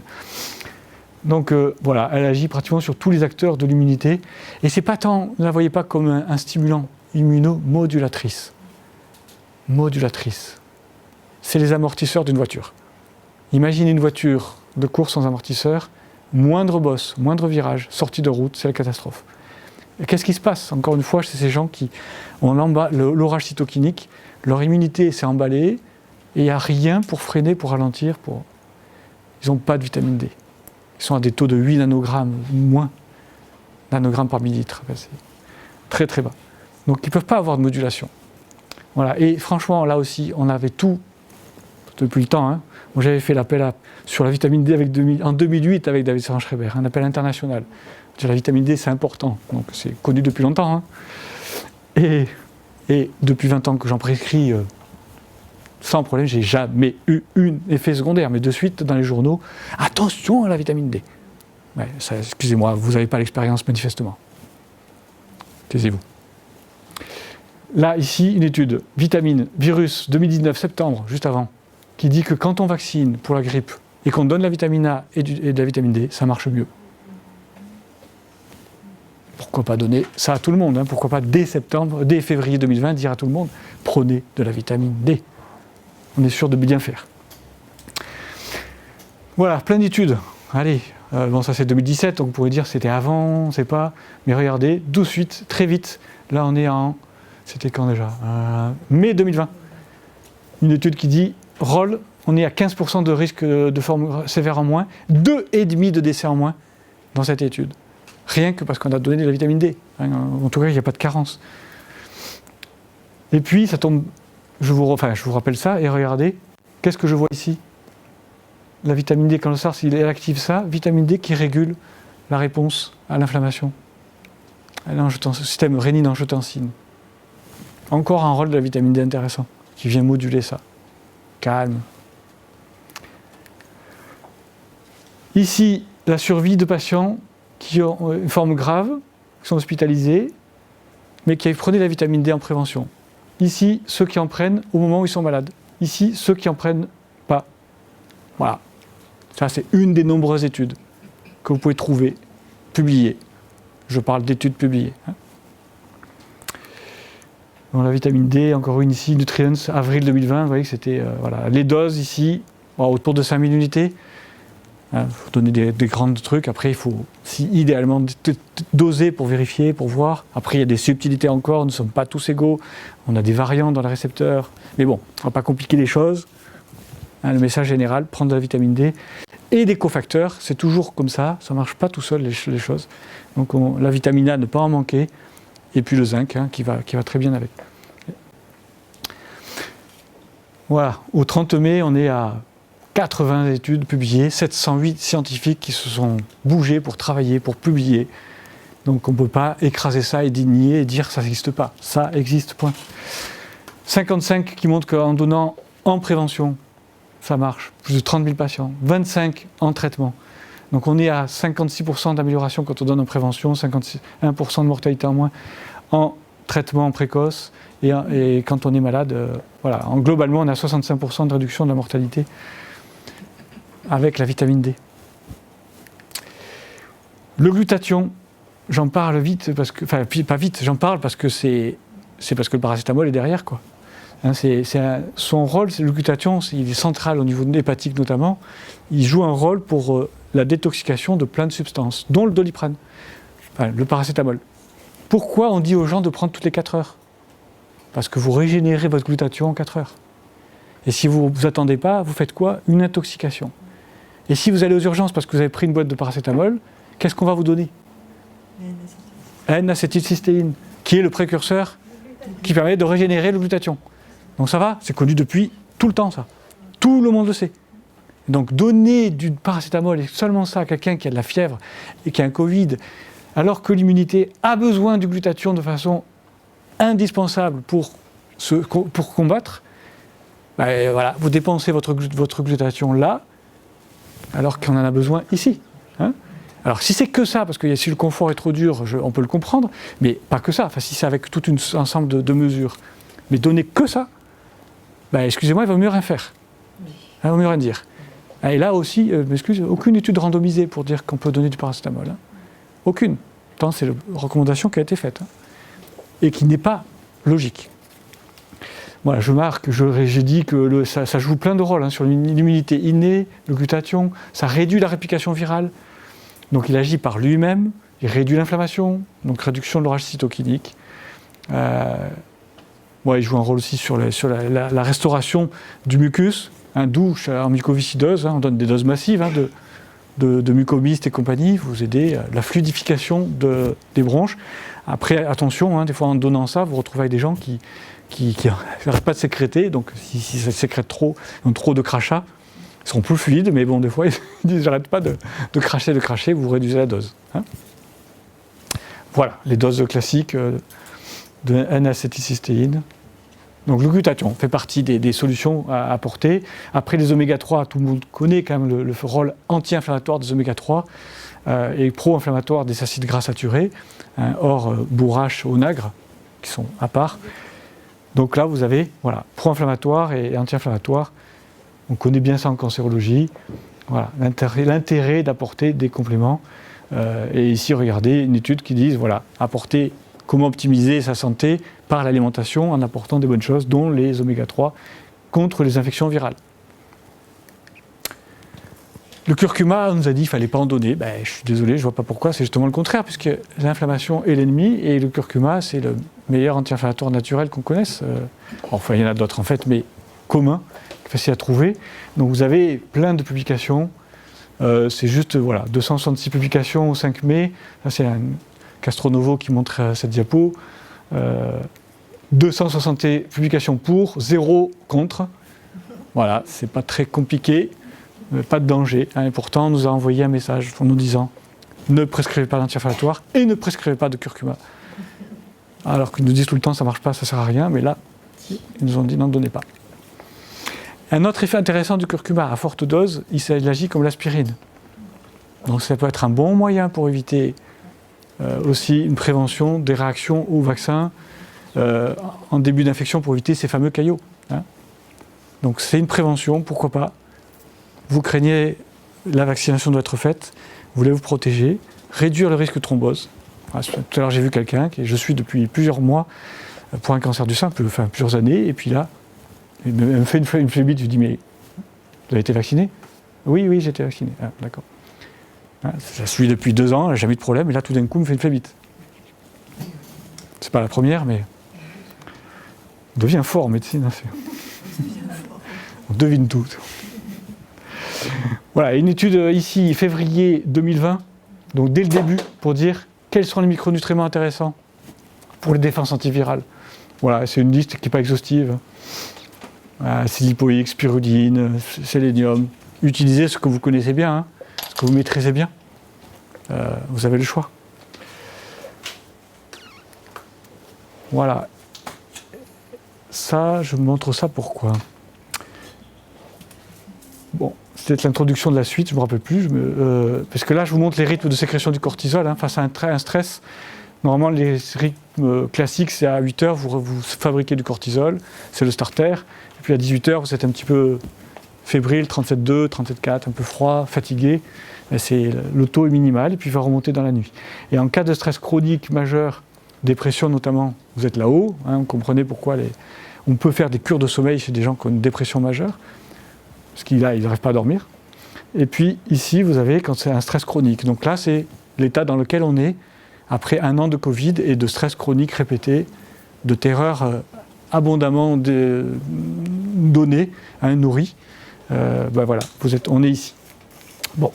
[SPEAKER 1] Donc voilà, elle agit pratiquement sur tous les acteurs de l'immunité. Et c'est pas tant, ne la voyez pas comme un stimulant, immunomodulatrice. Modulatrice. C'est les amortisseurs d'une voiture. Imaginez une voiture de course sans amortisseur, moindre bosse, moindre virage, sortie de route, c'est la catastrophe. Et qu'est-ce qui se passe, encore une fois, chez ces gens qui ont l'orage cytokinique, leur immunité s'est emballée, et il n'y a rien pour freiner, pour ralentir, ils n'ont pas de vitamine D. Ils sont à des taux de 8 nanogrammes, moins nanogrammes par millilitre. C'est très très bas. Donc ils ne peuvent pas avoir de modulation. Voilà. Et franchement, là aussi, on avait tout depuis le temps. Moi, j'avais fait l'appel sur la vitamine D en 2008 avec David Servan-Schreiber, un appel international La vitamine D, c'est important, donc c'est connu depuis longtemps. Hein. Et depuis 20 ans que j'en prescris sans problème, j'ai jamais eu un effet secondaire. Mais de suite, dans les journaux, attention à la vitamine D. Ouais, excusez-moi, vous n'avez pas l'expérience manifestement. Taisez-vous. Là, ici, une étude, vitamine, virus, 2019, septembre, juste avant, qui dit que quand on vaccine pour la grippe et qu'on donne la vitamine A et de la vitamine D, ça marche mieux. Pourquoi pas donner ça à tout le monde, hein? Pourquoi pas dès février 2020, dire à tout le monde, prenez de la vitamine D. On est sûr de bien faire. Voilà, plein d'études. Allez, bon ça c'est 2017, donc on pourrait dire c'était avant, on ne sait pas. Mais regardez, tout de suite, très vite, là on est en... C'était quand déjà mai 2020. Une étude qui dit, rôle, on est à 15% de risque de forme sévère en moins, 2,5 de décès en moins dans cette étude. Rien que parce qu'on a donné de la vitamine D. En tout cas, il n'y a pas de carence. Et puis, ça tombe... je vous rappelle ça, et regardez, qu'est-ce que je vois ici? La vitamine D, quand le SARS il active ça, vitamine D qui régule la réponse à l'inflammation. Le système rénine-angiotensine. Encore un rôle de la vitamine D intéressant, qui vient moduler ça. Calme. Ici, la survie de patients qui ont une forme grave, qui sont hospitalisés, mais qui prenaient la vitamine D en prévention. Ici, ceux qui en prennent au moment où ils sont malades. Ici, ceux qui en prennent pas. Voilà. Ça, c'est une des nombreuses études que vous pouvez trouver, publiées. Je parle d'études publiées. Bon, la vitamine D, encore une ici, Nutrients, avril 2020, vous voyez que c'était... voilà. Les doses ici, autour de 5000 unités. Il faut donner des grands trucs. Après, il faut idéalement doser pour vérifier, pour voir. Après, il y a des subtilités encore. Nous ne sommes pas tous égaux. On a des variants dans les récepteurs. Mais bon, on ne va pas compliquer les choses. Le message général, prendre de la vitamine D. Et des cofacteurs, c'est toujours comme ça. Ça ne marche pas tout seul, les choses. Donc, la vitamine A, ne pas en manquer. Et puis le zinc, qui va très bien avec. Voilà. Au 30 mai, on est à 80 études publiées, 708 scientifiques qui se sont bougés pour travailler, pour publier. Donc on ne peut pas écraser ça et nier et dire ça n'existe pas. Ça existe, point. 55 qui montrent qu'en donnant en prévention, ça marche. Plus de 30 000 patients. 25 en traitement. Donc on est à 56% d'amélioration quand on donne en prévention, 51% de mortalité en moins en traitement précoce. Et quand on est malade, voilà. Globalement, on a 65% de réduction de la mortalité avec la vitamine D. Le glutathion, j'en parle vite, parce que, enfin pas vite, j'en parle parce que c'est parce que le paracétamol est derrière, quoi. Son rôle, le glutathion, il est central au niveau hépatique notamment. Il joue un rôle pour la détoxication de plein de substances, dont le Doliprane, enfin, le paracétamol. Pourquoi on dit aux gens de prendre toutes les 4 heures? Parce que vous régénérez votre glutathion en 4 heures. Et si vous ne vous attendez pas, vous faites quoi? Une intoxication. Et si vous allez aux urgences parce que vous avez pris une boîte de paracétamol, qu'est-ce qu'on va vous donner? N-acétylcystéine, qui est le précurseur qui permet de régénérer le glutathion. Donc ça va, c'est connu depuis tout le temps, ça. Tout le monde le sait. Donc donner du paracétamol et seulement ça à quelqu'un qui a de la fièvre et qui a un Covid, alors que l'immunité a besoin du glutathion de façon indispensable pour combattre, ben voilà, vous dépensez votre glutathion là, alors qu'on en a besoin ici. Hein. Alors si c'est que ça, parce que si le confort est trop dur, on peut le comprendre, mais pas que ça, enfin, si c'est avec tout un ensemble de mesures. Mais donner que ça, ben, excusez-moi, il vaut mieux rien faire. Il vaut mieux rien dire. Et là aussi, aucune étude randomisée pour dire qu'on peut donner du paracétamol. Hein. Aucune. Tant c'est la recommandation qui a été faite. Hein. Et qui n'est pas logique. Voilà, je marque, j'ai dit que ça joue plein de rôles hein, sur l'immunité innée, le glutathion, ça réduit la réplication virale. Donc il agit par lui-même, il réduit l'inflammation, donc réduction de l'orage cytokinique. Il joue un rôle aussi sur la restauration du mucus, d'où en mucoviscidose, on donne des doses massives de mucovistes et compagnie, vous aidez à la fluidification des bronches. Après, attention, des fois en donnant ça, vous vous retrouvez avec des gens qui n'arrêtent pas de sécréter, donc si ça sécrète trop, ils ont trop de crachats, ils seront plus fluides, mais bon, des fois, ils disent j'arrête pas de cracher, vous réduisez la dose. Hein. Voilà, les doses classiques de N-acétylcystéine. Donc le glutathion fait partie des solutions à apporter. Après les oméga 3, tout le monde connaît quand même le rôle anti-inflammatoire des oméga 3 et pro-inflammatoire des acides gras saturés, hors bourrache, onagre, qui sont à part. Donc là, vous avez pro-inflammatoire et anti-inflammatoire. On connaît bien ça en cancérologie. Voilà, l'intérêt d'apporter des compléments. Et ici, regardez une étude qui dit apporter comment optimiser sa santé par l'alimentation en apportant des bonnes choses, dont les oméga 3 contre les infections virales. Le curcuma, on nous a dit qu'il ne fallait pas en donner. Je suis désolé, je ne vois pas pourquoi, c'est justement le contraire, puisque l'inflammation est l'ennemi, et le curcuma, c'est le meilleur anti-inflammatoire naturel qu'on connaisse. Enfin, il y en a d'autres en fait, mais commun, facile à trouver. Donc vous avez plein de publications. C'est juste 266 publications au 5 mai. Là, c'est un Castronovo qui montre cette diapo. 260 publications pour, 0 contre. Voilà, c'est pas très compliqué, pas de danger. Et pourtant, on nous a envoyé un message en nous disant ne prescrivez pas d'anti-inflammatoire et ne prescrivez pas de curcuma. Alors qu'ils nous disent tout le temps ça marche pas, ça sert à rien, mais là, ils nous ont dit n'en donnez pas. Un autre effet intéressant du curcuma à forte dose, il agit comme l'aspirine. Donc ça peut être un bon moyen pour éviter aussi une prévention des réactions au vaccin en début d'infection pour éviter ces fameux caillots. Donc c'est une prévention, pourquoi pas. Vous craignez, la vaccination doit être faite, vous voulez vous protéger, réduire le risque de thrombose. Tout à l'heure j'ai vu quelqu'un, je suis depuis plusieurs mois pour un cancer du sein, enfin plusieurs années, et puis là, il me fait une phlébite, je lui dis mais vous avez été vacciné ? Oui, j'ai été vacciné. Ah, d'accord. Ça suit depuis 2 ans, j'ai jamais eu de problème, et là tout d'un coup il me fait une phlébite. C'est pas la première, mais on devient fort en médecine. On devine tout. Voilà, une étude ici, février 2020, donc dès le début, pour dire quels sont les micronutriments intéressants pour les défenses antivirales. Voilà, c'est une liste qui n'est pas exhaustive. Acide lipoïque, spiruline, sélénium. Utilisez ce que vous connaissez bien, ce que vous maîtrisez bien. Vous avez le choix. Voilà. Ça, je vous montre ça pourquoi. Bon, c'est l'introduction de la suite, je ne me rappelle plus. Parce que là, je vous montre les rythmes de sécrétion du cortisol face à un stress. Normalement, les rythmes classiques, c'est à 8 heures, vous fabriquez du cortisol, c'est le starter. Et puis à 18 heures, vous êtes un petit peu fébrile, 37,2, 37,4, un peu froid, fatigué. Le taux est minimal et puis il va remonter dans la nuit. Et en cas de stress chronique majeur, dépression notamment, vous êtes là-haut. Vous comprenez pourquoi on peut faire des cures de sommeil chez des gens qui ont une dépression majeure, parce qu'ils n'arrivent pas à dormir. Et puis ici, vous avez quand c'est un stress chronique. Donc là, c'est l'état dans lequel on est après 1 an de Covid et de stress chronique répété, de terreur abondamment donnée, nourrie. Voilà, on est ici. Bon.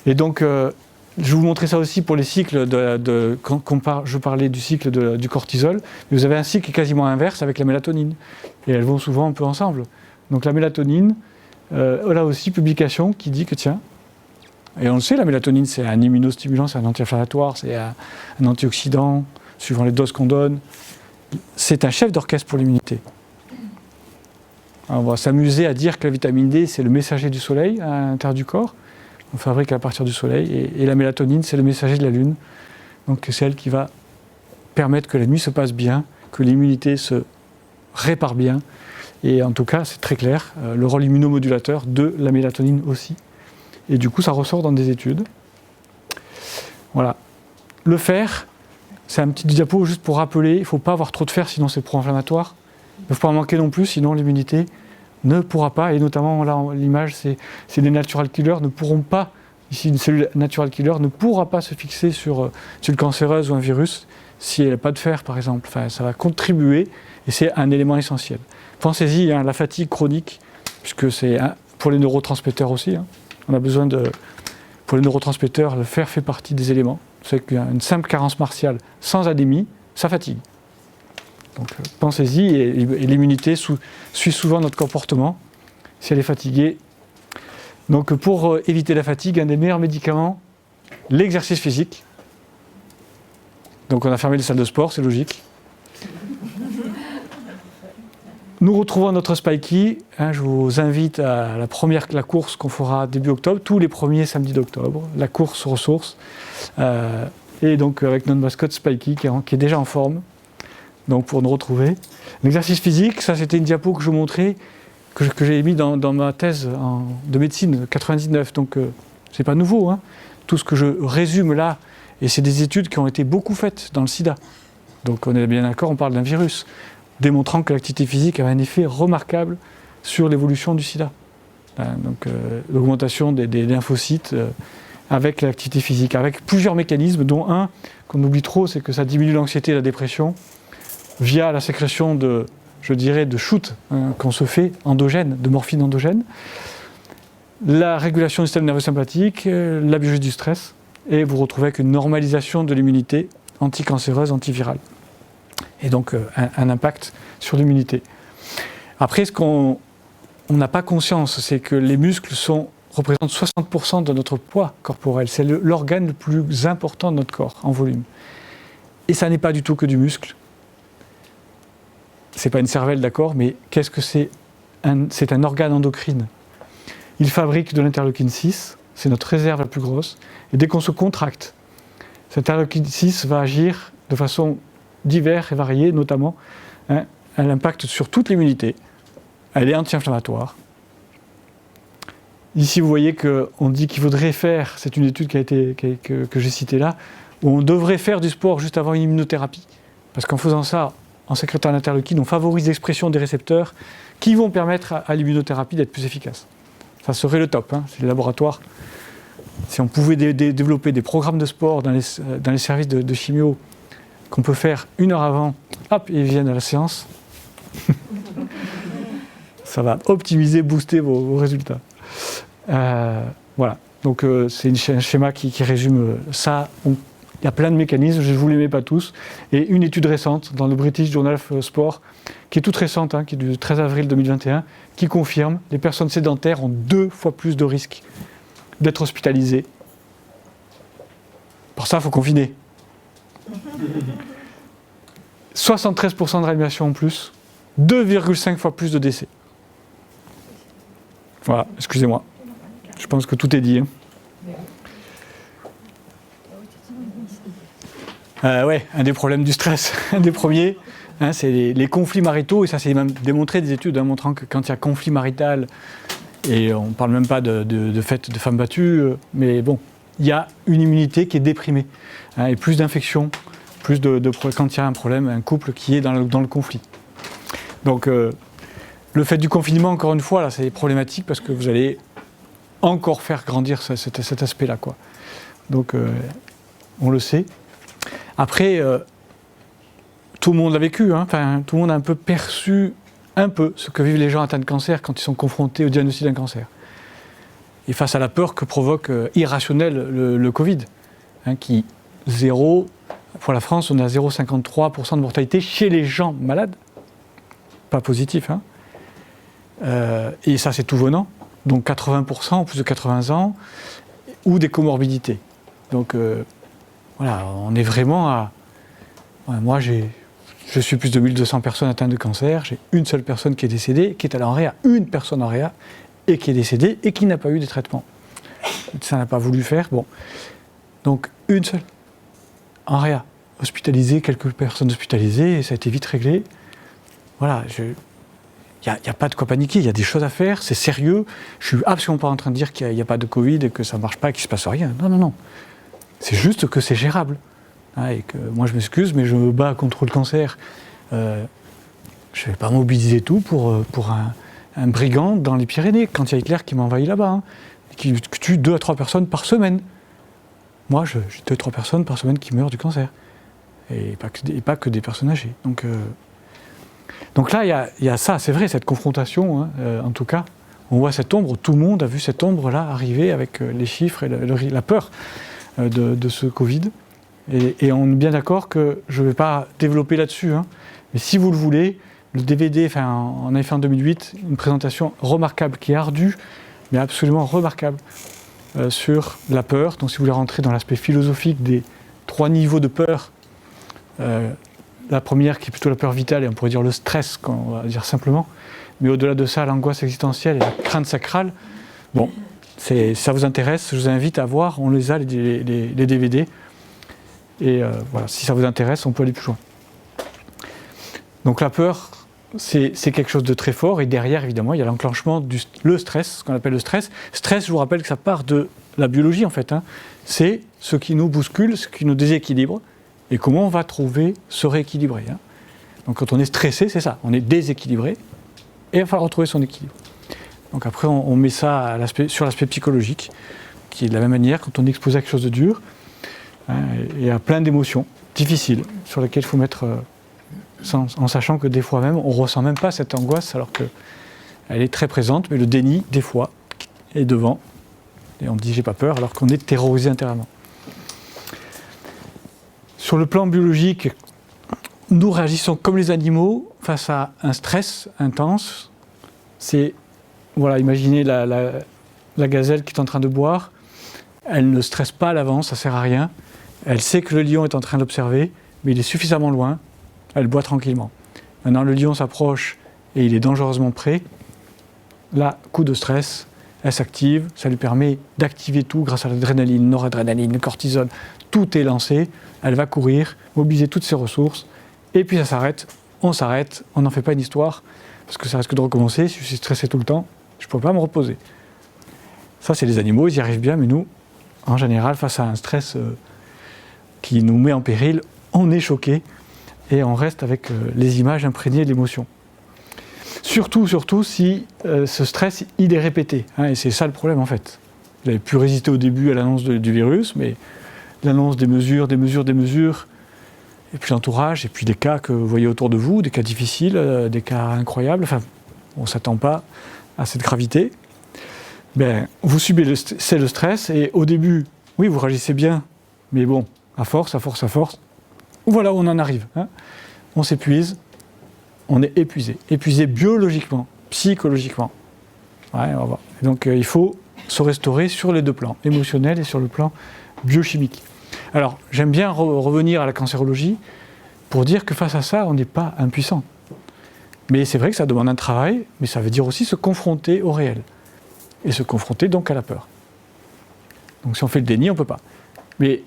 [SPEAKER 1] Et donc, je vais vous montrer ça aussi pour les cycles, je parlais du cycle du cortisol, mais vous avez un cycle quasiment inverse avec la mélatonine. Et elles vont souvent un peu ensemble. Donc la mélatonine, là aussi, publication qui dit que tiens, et on le sait, la mélatonine, c'est un immunostimulant, c'est un anti-inflammatoire, c'est un antioxydant, suivant les doses qu'on donne. C'est un chef d'orchestre pour l'immunité. On va s'amuser à dire que la vitamine D, c'est le messager du soleil à l'intérieur du corps. On fabrique à partir du soleil. Et la mélatonine, c'est le messager de la lune. Donc c'est elle qui va permettre que la nuit se passe bien, que l'immunité se répare bien. Et en tout cas, c'est très clair, le rôle immunomodulateur de la mélatonine aussi. Et du coup, ça ressort dans des études. Voilà. Le fer, c'est un petit diapo juste pour rappeler, il ne faut pas avoir trop de fer, sinon c'est pro-inflammatoire. Il ne faut pas en manquer non plus, sinon l'immunité ne pourra pas, et notamment là, l'image, c'est des natural killers, ne pourront pas, ici une cellule natural killer, ne pourra pas se fixer sur une cancéreuse ou un virus si elle n'a pas de fer, par exemple. Enfin, ça va contribuer, et c'est un élément essentiel. Pensez-y, la fatigue chronique, puisque c'est pour les neurotransmetteurs aussi, on a besoin pour les neurotransmetteurs, le fer fait partie des éléments. C'est qu'une simple carence martiale sans anémie, ça fatigue. Donc pensez-y, et l'immunité suit souvent notre comportement si elle est fatiguée. Donc pour éviter la fatigue, un des meilleurs médicaments, l'exercice physique. Donc on a fermé les salles de sport, c'est logique. Nous retrouvons notre Spikey. Je vous invite à la course qu'on fera début octobre, tous les premiers samedis d'octobre, la course ressources. Et donc avec notre mascotte Spikey qui est déjà en forme, donc pour nous retrouver. L'exercice physique, ça c'était une diapo que je vous montrais, que j'ai mis dans ma thèse de médecine 99, donc c'est pas nouveau. Tout ce que je résume là, et c'est des études qui ont été beaucoup faites dans le sida. Donc on est bien d'accord, on parle d'un virus, démontrant que l'activité physique avait un effet remarquable sur l'évolution du sida. Donc l'augmentation des lymphocytes avec l'activité physique, avec plusieurs mécanismes, dont un qu'on oublie trop, c'est que ça diminue l'anxiété et la dépression via la sécrétion de shoot qu'on se fait endogène, de morphine endogène, la régulation du système nerveux sympathique, la biologie du stress, et vous retrouvez avec une normalisation de l'immunité anticancéreuse, antivirale. Et donc un impact sur l'immunité. Après, ce qu'on n'a pas conscience, c'est que les muscles représentent 60% de notre poids corporel. C'est l'organe le plus important de notre corps en volume. Et ça n'est pas du tout que du muscle. C'est pas une cervelle, d'accord, mais qu'est-ce que c'est ? C'est un organe endocrine. Il fabrique de l'interleukine 6, c'est notre réserve la plus grosse, et dès qu'on se contracte, cette interleukine 6 va agir de façon diverses et variées, notamment, elle impacte sur toute l'immunité, elle est anti-inflammatoire. Ici, vous voyez qu'on dit qu'il faudrait faire, c'est une étude que j'ai citée là, où on devrait faire du sport juste avant une immunothérapie. Parce qu'en faisant ça, en sécrétant l'interleukine, on favorise l'expression des récepteurs qui vont permettre à l'immunothérapie d'être plus efficace. Ça serait le top, c'est le laboratoire. Si on pouvait développer des programmes de sport dans les services de chimio, qu'on peut faire 1 heure avant, hop, ils viennent à la séance. Ça va optimiser, booster vos résultats. Voilà, donc c'est un schéma qui résume ça. Il y a plein de mécanismes, je ne vous les mets pas tous. Et une étude récente dans le British Journal of Sport, qui est toute récente, qui est du 13 avril 2021, qui confirme que les personnes sédentaires ont 2 fois plus de risques d'être hospitalisées. Pour ça, il faut confiner. 73% de réanimation en plus, 2,5 fois plus de décès. Voilà, excusez-moi. Je pense que tout est dit. Ouais, un des problèmes du stress, un des premiers, c'est les conflits maritaux, et ça c'est même démontré des études montrant que quand il y a conflit marital, et on ne parle même pas de fait de femmes battues, mais bon, il y a une immunité qui est déprimée, et plus d'infections, plus quand il y a un problème, un couple qui est dans le conflit. Donc le fait du confinement, encore une fois, là, c'est problématique parce que vous allez encore faire grandir cet aspect-là, quoi. Donc on le sait. Après, tout le monde l'a vécu, tout le monde a un peu perçu ce que vivent les gens atteints de cancer quand ils sont confrontés au diagnostic d'un cancer. Et face à la peur que provoque irrationnelle le Covid, qui pour la France, on est à 0,53% de mortalité chez les gens malades, pas positifs, et ça c'est tout venant, donc 80%, plus de 80 ans, ou des comorbidités. Donc voilà, on est vraiment à... Moi, je suis plus de 1200 personnes atteintes de cancer, j'ai une seule personne qui est décédée, qui est allée en réa, une personne en réa, et qui est décédée, et qui n'a pas eu de traitement. Ça n'a pas voulu faire, bon. Donc, une seule, en réa, hospitalisée, quelques personnes hospitalisées, et ça a été vite réglé. Voilà, il n'y a pas de quoi paniquer, il y a des choses à faire, c'est sérieux. Je ne suis absolument pas en train de dire qu'il n'y a pas de Covid, et que ça ne marche pas, qu'il ne se passe rien. Non, non, non. C'est juste que c'est gérable. Et que moi, je m'excuse, mais je me bats contre le cancer. Je ne vais pas mobiliser tout pour un brigand dans les Pyrénées, quand il y a Hitler qui m'envahit là-bas, qui tue 2 à 3 personnes par semaine. Moi, j'ai 2 à 3 personnes par semaine qui meurent du cancer. Et pas que des personnes âgées. Donc là, il y a ça, c'est vrai, cette confrontation, en tout cas. On voit cette ombre, tout le monde a vu cette ombre-là arriver avec les chiffres et la peur de ce Covid. Et on est bien d'accord que je ne vais pas développer là-dessus, mais si vous le voulez, le DVD, on avait fait en 2008 une présentation remarquable, qui est ardue, mais absolument remarquable, sur la peur. Donc si vous voulez rentrer dans l'aspect philosophique des 3 niveaux de peur, La première qui est plutôt la peur vitale, et on pourrait dire le stress, on va dire simplement. Mais au-delà de ça, l'angoisse existentielle et la crainte sacrale. Bon, si ça vous intéresse, je vous invite à voir, on les a, les DVD. Et voilà, si ça vous intéresse, on peut aller plus loin. Donc la peur, c'est quelque chose de très fort, et derrière, évidemment, il y a l'enclenchement le stress, ce qu'on appelle le stress. Stress, je vous rappelle que ça part de la biologie, en fait. C'est ce qui nous bouscule, ce qui nous déséquilibre, et comment on va trouver se rééquilibrer. Donc quand on est stressé, c'est ça, on est déséquilibré, et il va falloir retrouver son équilibre. Donc après, on met ça sur l'aspect psychologique, qui est de la même manière, quand on est exposé à quelque chose de dur, et à plein d'émotions difficiles, sur lesquelles il faut mettre, en sachant que des fois même, on ne ressent même pas cette angoisse, alors qu'elle est très présente, mais le déni, des fois, est devant, et on dit « j'ai pas peur », alors qu'on est terrorisé intérieurement. Sur le plan biologique, nous réagissons comme les animaux face à un stress intense. C'est, voilà, imaginez la gazelle qui est en train de boire. Elle ne stresse pas à l'avance, ça ne sert à rien. Elle sait que le lion est en train d'observer, mais il est suffisamment loin. Elle boit tranquillement. Maintenant, le lion s'approche et il est dangereusement près. Là, coup de stress, elle s'active. Ça lui permet d'activer tout grâce à l'adrénaline, noradrénaline, le cortisol. Tout est lancé. Elle va courir, mobiliser toutes ses ressources. Et puis ça s'arrête, on n'en fait pas une histoire, parce que ça risque de recommencer. Si je suis stressé tout le temps, je ne peux pas me reposer. Ça, c'est les animaux, ils y arrivent bien, mais nous, en général, face à un stress qui nous met en péril, on est choqué et on reste avec les images imprégnées de l'émotion. Surtout si ce stress, il est répété. Et c'est ça le problème, en fait. Vous avez pu résister au début à l'annonce du virus, mais l'annonce des mesures, et puis l'entourage, et puis des cas que vous voyez autour de vous, des cas difficiles, des cas incroyables, enfin, on ne s'attend pas à cette gravité. Vous subissez le stress, et au début, oui, vous réagissez bien, mais bon, à force, voilà où on en arrive. On s'épuise, on est épuisé biologiquement, psychologiquement. Ouais, on va voir. Et donc il faut se restaurer sur les deux plans, émotionnel et sur le plan biochimique. Alors, j'aime bien revenir à la cancérologie pour dire que face à ça, on n'est pas impuissant. Mais c'est vrai que ça demande un travail, mais ça veut dire aussi se confronter au réel. Et se confronter donc à la peur. Donc si on fait le déni, on ne peut pas. Mais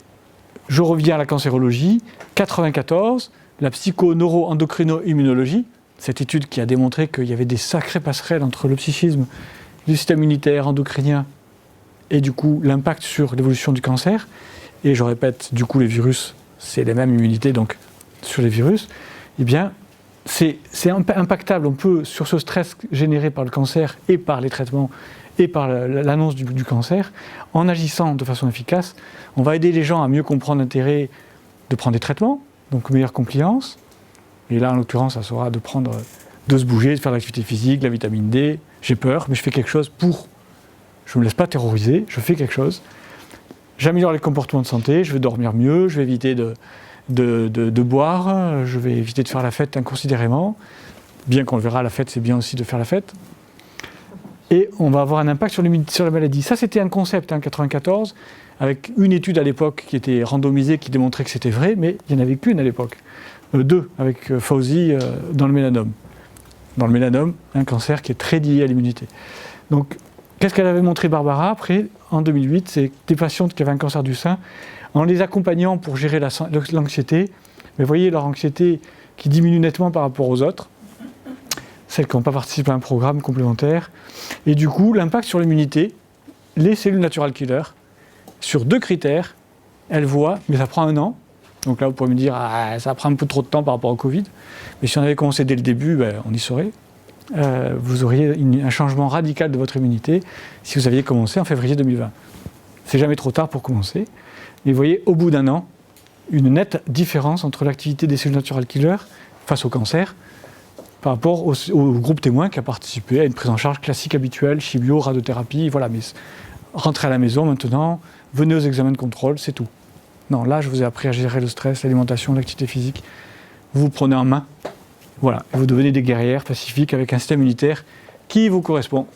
[SPEAKER 1] je reviens à la cancérologie. 94, la psycho-neuro-endocrino-immunologie, cette étude qui a démontré qu'il y avait des sacrées passerelles entre le psychisme, le système immunitaire, endocrinien, et du coup l'impact sur l'évolution du cancer. Et je répète, du coup les virus, c'est les mêmes immunités, donc sur les virus, eh bien c'est impactable. On peut, sur ce stress généré par le cancer et par les traitements et par l'annonce du cancer, en agissant de façon efficace, on va aider les gens à mieux comprendre l'intérêt de prendre des traitements, donc meilleure compliance. Et là, en l'occurrence, ça sera de se bouger, de faire de l'activité physique, de la vitamine D. J'ai peur, mais je fais quelque chose pour. Je ne me laisse pas terroriser, je fais quelque chose. J'améliore les comportements de santé, je vais dormir mieux, je vais éviter de boire, je vais éviter de faire la fête inconsidérément. Bien qu'on le verra, la fête, c'est bien aussi de faire la fête. Et on va avoir un impact sur la maladie. Ça, c'était un concept, 94, avec une étude à l'époque qui était randomisée, qui démontrait que c'était vrai, mais il n'y en avait qu'une à l'époque. Deux, avec Fauci dans le mélanome. Dans le mélanome, un cancer qui est très lié à l'immunité. Donc, qu'est-ce qu'elle avait montré Barbara après, en 2008, c'est des patientes qui avaient un cancer du sein, en les accompagnant pour gérer l'anxiété, mais vous voyez leur anxiété qui diminue nettement par rapport aux autres, celles qui n'ont pas participé à un programme complémentaire, et du coup, l'impact sur l'immunité, les cellules natural killer, sur 2 critères, elles voient, mais ça prend 1 an, donc là vous pourrez me dire, ça prend un peu trop de temps par rapport au Covid, mais si on avait commencé dès le début, on y serait. Vous auriez un changement radical de votre immunité si vous aviez commencé en février 2020. C'est jamais trop tard pour commencer. Et vous voyez, au bout d'1 an, une nette différence entre l'activité des cellules natural killer face au cancer par rapport au groupe témoin qui a participé à une prise en charge classique habituelle, chimio, radiothérapie, voilà. Mais rentrez à la maison maintenant, venez aux examens de contrôle, c'est tout. Non, là, je vous ai appris à gérer le stress, l'alimentation, l'activité physique. Vous vous prenez en main. Voilà, et vous devenez des guerrières pacifiques avec un système immunitaire qui vous correspond.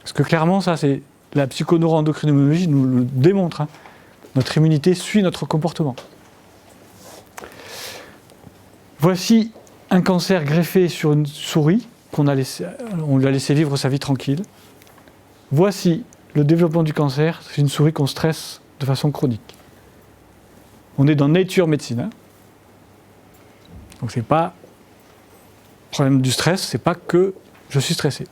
[SPEAKER 1] Parce que clairement, ça, c'est la psycho-neuro-endocrinologie nous le démontre. Notre immunité suit notre comportement. Voici un cancer greffé sur une souris, on l'a laissé vivre sa vie tranquille. Voici le développement du cancer, c'est une souris qu'on stresse de façon chronique. On est dans Nature Medicine. Hein. Donc c'est pas le problème du stress, c'est pas que je suis stressé.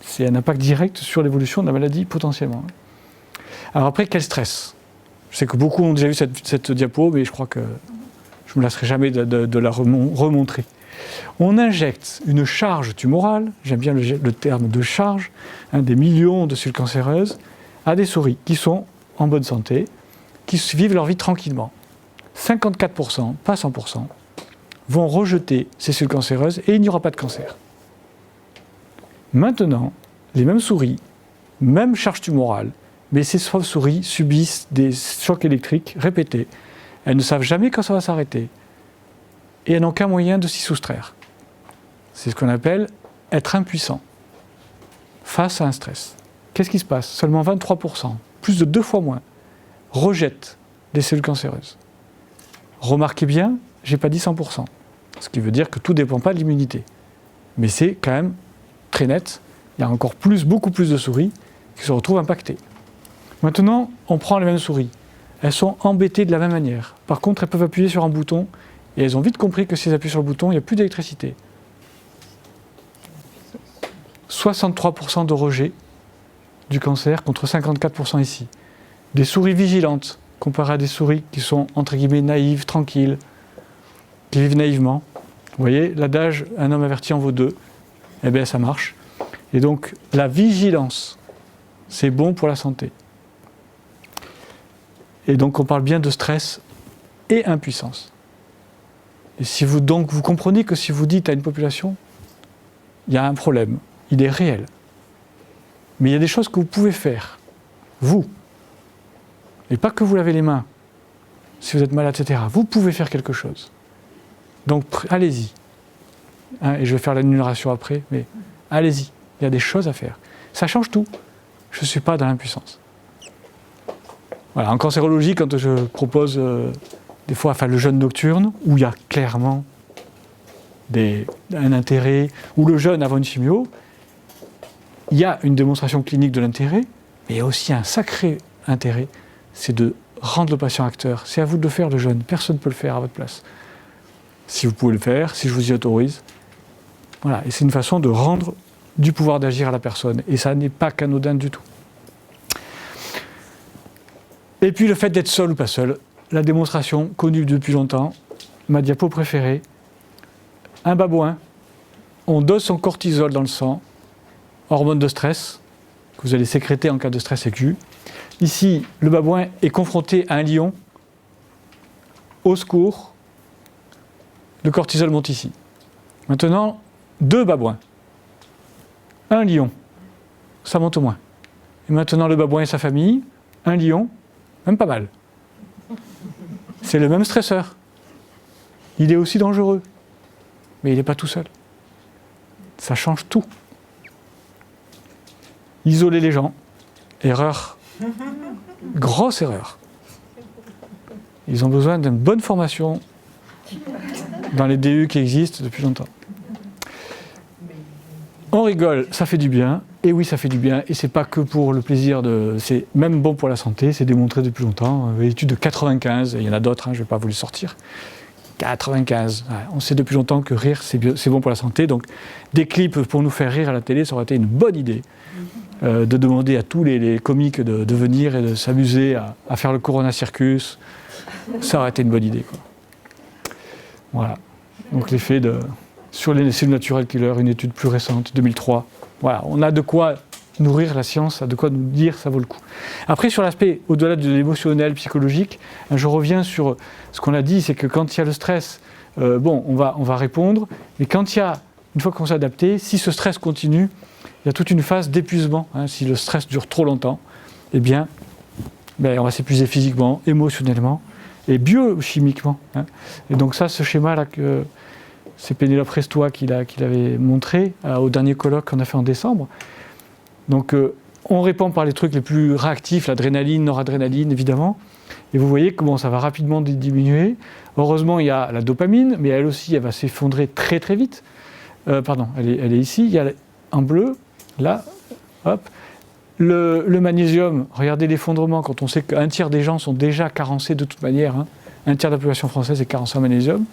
[SPEAKER 1] C'est un impact direct sur l'évolution de la maladie potentiellement. Alors après, quel stress ? Je sais que beaucoup ont déjà vu cette diapo, mais je crois que je ne me lasserai jamais de la remontrer. On injecte une charge tumorale, j'aime bien le terme de charge, des millions de cellules cancéreuses, à des souris qui sont en bonne santé, qui vivent leur vie tranquillement. 54%, pas 100%, vont rejeter ces cellules cancéreuses et il n'y aura pas de cancer. Maintenant, les mêmes souris, même charge tumorale, mais ces souris subissent des chocs électriques répétés. Elles ne savent jamais quand ça va s'arrêter. Et elles n'ont qu'un moyen de s'y soustraire. C'est ce qu'on appelle être impuissant face à un stress. Qu'est-ce qui se passe ? Seulement 23%, plus de 2 fois moins, rejettent des cellules cancéreuses. Remarquez bien, je n'ai pas dit 100%. Ce qui veut dire que tout ne dépend pas de l'immunité. Mais c'est quand même très net. Il y a encore beaucoup plus de souris qui se retrouvent impactées. Maintenant, on prend les mêmes souris. Elles sont embêtées de la même manière. Par contre, elles peuvent appuyer sur un bouton et elles ont vite compris que si elles appuient sur le bouton, il n'y a plus d'électricité. 63% de rejet du cancer contre 54% ici. Des souris vigilantes comparées à des souris qui sont entre guillemets naïves, tranquilles, qui vivent naïvement. Vous voyez, l'adage « un homme averti en vaut deux », eh bien ça marche. Et donc la vigilance, c'est bon pour la santé. Et donc on parle bien de stress et impuissance. Et si vous comprenez que si vous dites à une population, il y a un problème, il est réel. Mais il y a des choses que vous pouvez faire, vous. Et pas que vous lavez les mains, si vous êtes malade, etc. Vous pouvez faire quelque chose. Donc allez-y. Et je vais faire l'énumération après, mais allez-y. Il y a des choses à faire. Ça change tout. Je ne suis pas dans l'impuissance. Voilà, en cancérologie, quand je propose des fois le jeûne nocturne, où il y a clairement un intérêt, ou le jeûne avant une chimio, il y a une démonstration clinique de l'intérêt, mais il y a aussi un sacré intérêt, c'est de rendre le patient acteur. C'est à vous de le faire, le jeûne. Personne ne peut le faire à votre place. Si vous pouvez le faire, si je vous y autorise. Voilà, et c'est une façon de rendre du pouvoir d'agir à la personne. Et ça n'est pas qu'anodin du tout. Et puis le fait d'être seul ou pas seul, la démonstration connue depuis longtemps, ma diapo préférée, un babouin, on dose son cortisol dans le sang, hormone de stress, que vous allez sécréter en cas de stress aigu. Ici, le babouin est confronté à un lion, au secours, le cortisol monte ici. Maintenant, 2 babouins, un lion, ça monte moins. Et maintenant, le babouin et sa famille, un lion, même pas mal. C'est le même stresseur. Il est aussi dangereux. Mais il n'est pas tout seul. Ça change tout. Isoler les gens, erreur. Grosse erreur. Ils ont besoin d'une bonne formation dans les DU qui existent depuis longtemps. On rigole, ça fait du bien. Et oui, ça fait du bien. Et c'est pas que pour le plaisir c'est même bon pour la santé, c'est démontré depuis longtemps. L'étude de 95, et il y en a d'autres, je ne vais pas vous les sortir. 95. Ouais, on sait depuis longtemps que rire, c'est bon pour la santé. Donc, des clips pour nous faire rire à la télé, ça aurait été une bonne idée. De demander à tous les comiques de venir et de s'amuser à faire le Corona Circus. Ça aurait été une bonne idée, quoi. Voilà. Donc, l'effet sur les cellules naturelles killer, une étude plus récente, 2003. Voilà, on a de quoi nourrir la science, a de quoi nous dire ça vaut le coup. Après, sur l'aspect au-delà de l'émotionnel, psychologique, je reviens sur ce qu'on a dit, c'est que quand il y a le stress, on va répondre, mais quand il y a, une fois qu'on s'est adapté, si ce stress continue, il y a toute une phase d'épuisement. Si le stress dure trop longtemps, eh bien, on va s'épuiser physiquement, émotionnellement et biochimiquement. Et donc ça, ce schéma-là, c'est Pénélope Restois qui l'avait montré au dernier colloque qu'on a fait en décembre. Donc on répond par les trucs les plus réactifs, l'adrénaline, noradrénaline, évidemment. Et vous voyez comment ça va rapidement diminuer. Heureusement, il y a la dopamine, mais elle aussi, elle va s'effondrer très très vite. Pardon, elle est ici. Il y a en bleu, là, hop. Le magnésium, regardez l'effondrement quand on sait qu'un tiers des gens sont déjà carencés de toute manière. Hein. Un tiers de la population française est carencée en magnésium.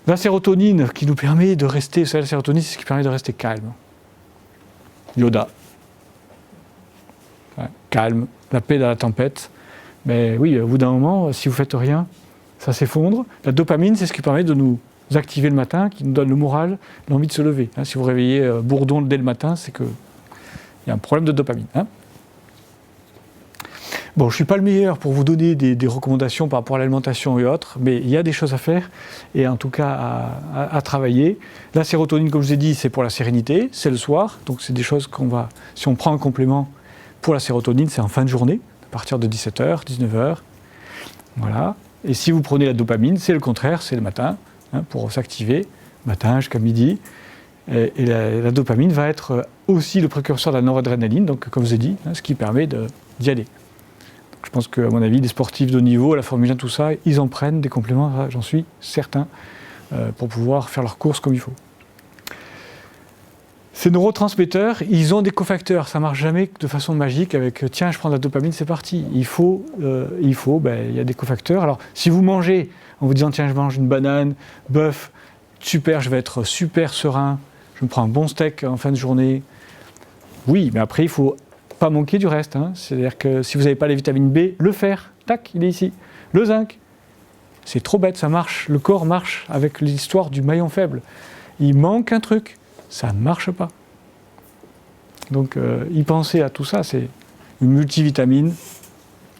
[SPEAKER 1] La sérotonine qui nous permet de rester, vous savez, la sérotonine, c'est ce qui permet de rester calme. Yoda. Ouais, calme, la paix dans la tempête. Mais oui, au bout d'un moment, si vous ne faites rien, ça s'effondre. La dopamine, c'est ce qui permet de nous activer le matin, qui nous donne le moral, l'envie de se lever. Hein, si vous réveillez bourdon dès le matin, c'est qu'il y a un problème de dopamine. Hein. Bon, je ne suis pas le meilleur pour vous donner des recommandations par rapport à l'alimentation et autres, mais il y a des choses à faire, et en tout cas à travailler. La sérotonine, comme je vous ai dit, c'est pour la sérénité, c'est le soir, donc c'est des choses qu'on va... Si on prend un complément pour la sérotonine, c'est en fin de journée, à partir de 17h, 19h. Voilà. Et si vous prenez la dopamine, c'est le contraire, c'est le matin, hein, pour s'activer, matin jusqu'à midi. Et la dopamine va être aussi le précurseur de la noradrénaline, donc comme je vous ai dit, hein, ce qui permet d'y aller. Je pense qu'à mon avis, les sportifs de haut niveau, la Formule 1, tout ça, ils en prennent des compléments, j'en suis certain, pour pouvoir faire leurs courses comme il faut. Ces neurotransmetteurs, ils ont des cofacteurs, ça ne marche jamais de façon magique avec « tiens, je prends de la dopamine, c'est parti ». Il y a des cofacteurs. Alors, si vous mangez en vous disant « tiens, je mange une banane, bœuf, super, je vais être super serein, je me prends un bon steak en fin de journée », oui, mais après, il faut pas manquer du reste. Hein. C'est-à-dire que si vous n'avez pas les vitamines B, le fer, tac, il est ici. Le zinc, c'est trop bête, ça marche. Le corps marche avec l'histoire du maillon faible. Il manque un truc, ça ne marche pas. Donc, y penser à tout ça, c'est une multivitamine.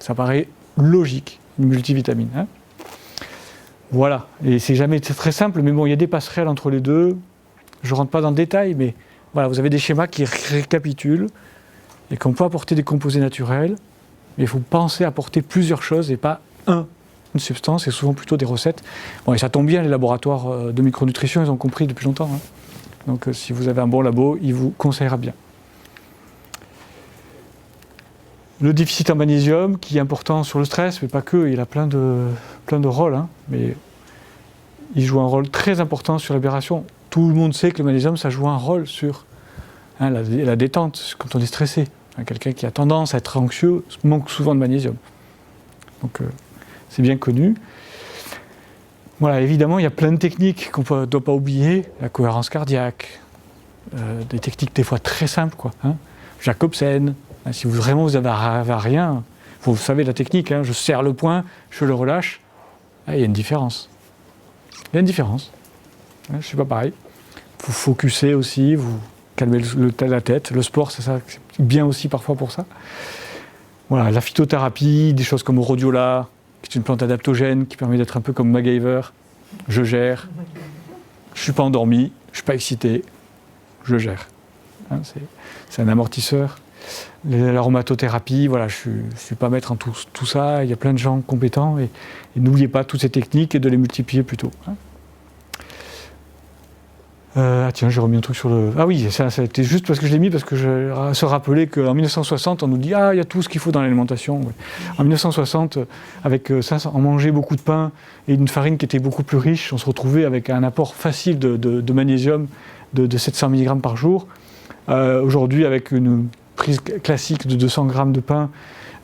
[SPEAKER 1] Ça paraît logique, une multivitamine. Hein. Voilà, et c'est très simple, mais bon, il y a des passerelles entre les deux. Je ne rentre pas dans le détail, mais voilà, vous avez des schémas qui récapitulent et qu'on peut apporter des composés naturels, mais il faut penser à apporter plusieurs choses et pas une substance, et souvent plutôt des recettes. Bon, et ça tombe bien, les laboratoires de micronutrition, ils ont compris depuis longtemps. Hein. Donc si vous avez un bon labo, il vous conseillera bien. Le déficit en magnésium, qui est important sur le stress, mais pas que, il a plein de rôles, hein, mais il joue un rôle très important sur l'aberration. Tout le monde sait que le magnésium, ça joue un rôle sur la détente, quand on est stressé. Quelqu'un qui a tendance à être anxieux manque souvent de magnésium. Donc c'est bien connu. Voilà, évidemment, il y a plein de techniques qu'on ne doit pas oublier. La cohérence cardiaque, des techniques des fois très simples, quoi. Hein. Jacobsen, hein, si vous avez rien, vous savez la technique, hein, je serre le poing, je le relâche, il y a une différence. Il y a une différence. Hein, je ne suis pas pareil. Vous focussez aussi, vous calmez la tête. Le sport, c'est bien aussi parfois pour ça. Voilà, la phytothérapie, des choses comme rhodiola, qui est une plante adaptogène qui permet d'être un peu comme MacGyver. Je gère, je ne suis pas endormi, je ne suis pas excité, je gère. Hein, c'est un amortisseur. L'aromatothérapie, voilà, je ne suis pas maître en tout ça. Il y a plein de gens compétents et n'oubliez pas toutes ces techniques et de les multiplier plutôt. Hein. Tiens, j'ai remis un truc sur le... Ah oui, ça a été juste parce que je l'ai mis, parce que je se rappelais qu'en 1960, on nous dit « Ah, il y a tout ce qu'il faut dans l'alimentation. Ouais. » En 1960, on mangeait beaucoup de pain et une farine qui était beaucoup plus riche. On se retrouvait avec un apport facile de magnésium de 700 mg par jour. Aujourd'hui, avec une prise classique de 200 g de pain,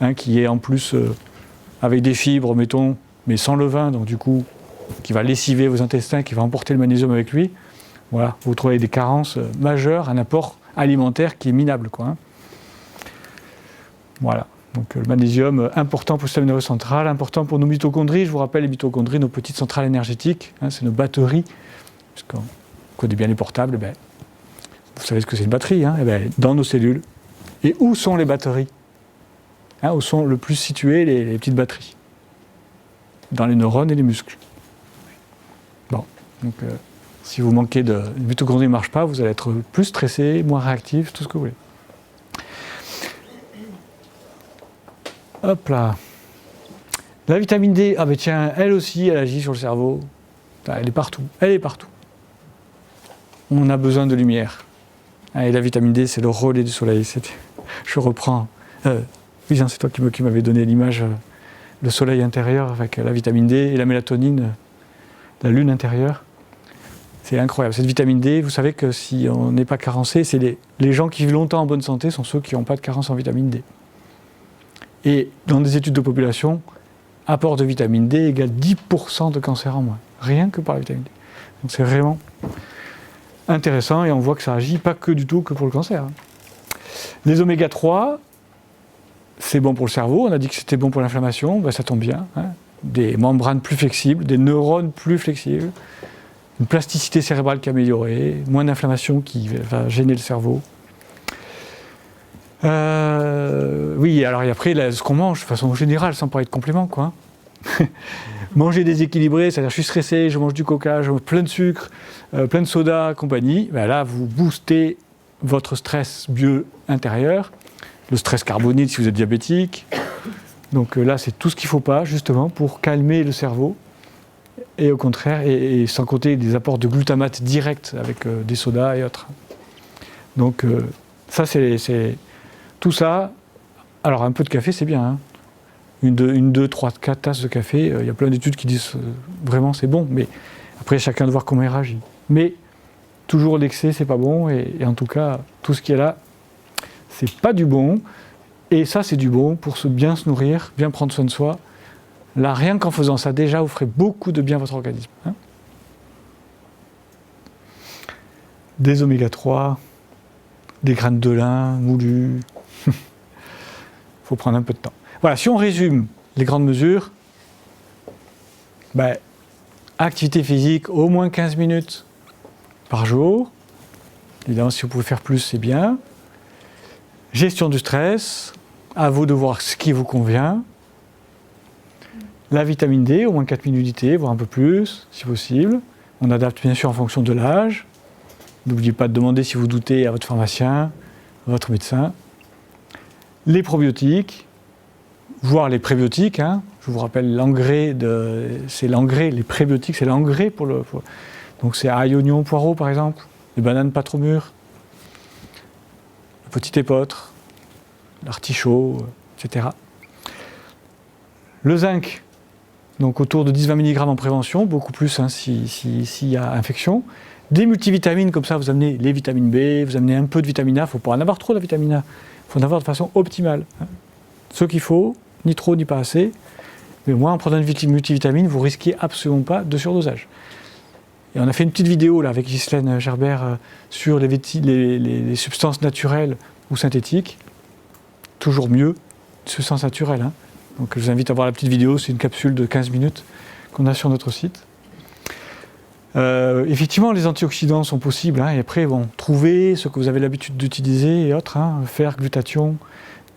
[SPEAKER 1] hein, qui est en plus avec des fibres, mettons, mais sans levain, donc du coup, qui va lessiver vos intestins, qui va emporter le magnésium avec lui. Voilà, vous trouvez des carences majeures, un apport alimentaire qui est minable, quoi. Hein. Voilà, donc le magnésium, important pour le système nerveux central, important pour nos mitochondries. Je vous rappelle, les mitochondries, nos petites centrales énergétiques, hein, c'est nos batteries. Parce qu'on connaît bien les portables, vous savez ce que c'est une batterie, hein, dans nos cellules. Et où sont les batteries, hein, où sont le plus situées les petites batteries? Dans les neurones et les muscles. Bon, donc... si vous manquez de mitochondries ne marche pas, vous allez être plus stressé, moins réactif, tout ce que vous voulez. Hop là. La vitamine D, ah ben tiens, elle aussi, elle agit sur le cerveau. Elle est partout, elle est partout. On a besoin de lumière. Et la vitamine D, c'est le relais du soleil. Je reprends. Oui, c'est toi qui m'avais donné l'image, le soleil intérieur avec la vitamine D et la mélatonine, la lune intérieure. C'est incroyable. Cette vitamine D, vous savez que si on n'est pas carencé, c'est les gens qui vivent longtemps en bonne santé sont ceux qui n'ont pas de carence en vitamine D. Et dans des études de population, apport de vitamine D égale 10% de cancer en moins. Rien que par la vitamine D. Donc c'est vraiment intéressant et on voit que ça agit pas que du tout que pour le cancer. Les oméga 3, c'est bon pour le cerveau. On a dit que c'était bon pour l'inflammation. Ben, ça tombe bien. Des membranes plus flexibles, des neurones plus flexibles, une plasticité cérébrale qui est améliorée, moins d'inflammation qui va gêner le cerveau. Oui, alors et après, ce qu'on mange, de façon générale, sans parler de compléments, quoi. Manger déséquilibré, c'est-à-dire je suis stressé, je mange du coca, je mange plein de sucre, plein de soda, compagnie. Ben là, vous boostez votre stress bio-intérieur, le stress carbonique si vous êtes diabétique. Donc là, c'est tout ce qu'il ne faut pas, justement, pour calmer le cerveau. Et au contraire, et sans compter des apports de glutamate direct avec des sodas et autres. Donc ça, c'est tout ça. Alors un peu de café, c'est bien. Hein. Une, deux, trois, 4 tasses de café. Il y a plein d'études qui disent vraiment c'est bon. Mais après, chacun de voir comment il réagit. Mais toujours l'excès, c'est pas bon. Et en tout cas, tout ce qui est là, c'est pas du bon. Et ça, c'est du bon pour bien se nourrir, bien prendre soin de soi. Là, rien qu'en faisant ça, déjà, vous ferez beaucoup de bien à votre organisme. Hein. Des oméga 3, des graines de lin moulues. Il faut prendre un peu de temps. Voilà, si on résume les grandes mesures, activité physique, au moins 15 minutes par jour. Évidemment, si vous pouvez faire plus, c'est bien. Gestion du stress, à vous de voir ce qui vous convient. La vitamine D, au moins 4000 unités, voire un peu plus, si possible. On adapte bien sûr en fonction de l'âge. N'oubliez pas de demander si vous doutez à votre pharmacien, à votre médecin. Les probiotiques, voire les prébiotiques. Hein. Je vous rappelle, c'est l'engrais, les prébiotiques, c'est l'engrais donc c'est ail, oignon, poireau par exemple, les bananes pas trop mûres, le petit épeautre, l'artichaut, etc. Le zinc, donc autour de 10-20 mg en prévention, beaucoup plus hein, s'il y a infection. Des multivitamines, comme ça vous amenez les vitamines B, vous amenez un peu de vitamine A, il ne faut pas en avoir trop de la vitamine A, il faut en avoir de façon optimale. Hein. Ce qu'il faut, ni trop ni pas assez, mais au moins en prenant une multivitamine, vous risquez absolument pas de surdosage. Et on a fait une petite vidéo là, avec Ghislaine Gerbert sur les substances naturelles ou synthétiques, toujours mieux, substances naturelles. Hein. Donc je vous invite à voir la petite vidéo, c'est une capsule de 15 minutes qu'on a sur notre site. Effectivement, les antioxydants sont possibles, hein, et après, trouvez ce que vous avez l'habitude d'utiliser et autres, hein, fer, glutathion,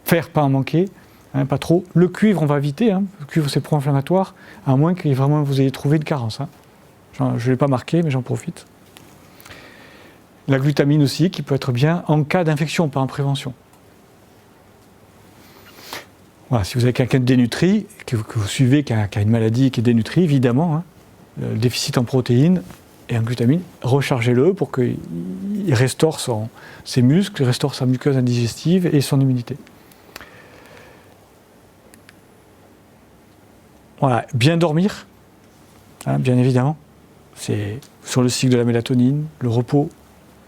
[SPEAKER 1] fer, pas en manquer, hein, pas trop. Le cuivre, on va éviter, hein, le cuivre c'est pro-inflammatoire, à moins que vraiment vous ayez trouvé une carence. Hein. Je ne l'ai pas marqué, mais j'en profite. La glutamine aussi, qui peut être bien en cas d'infection, pas en prévention. Voilà, si vous avez quelqu'un de dénutri, que vous suivez, qui a une maladie qui est dénutrie, évidemment, hein, le déficit en protéines et en glutamine, rechargez-le pour qu'il restaure ses muscles, restaure sa muqueuse indigestive et son immunité. Voilà, bien dormir, hein, bien évidemment. C'est sur le cycle de la mélatonine, le repos,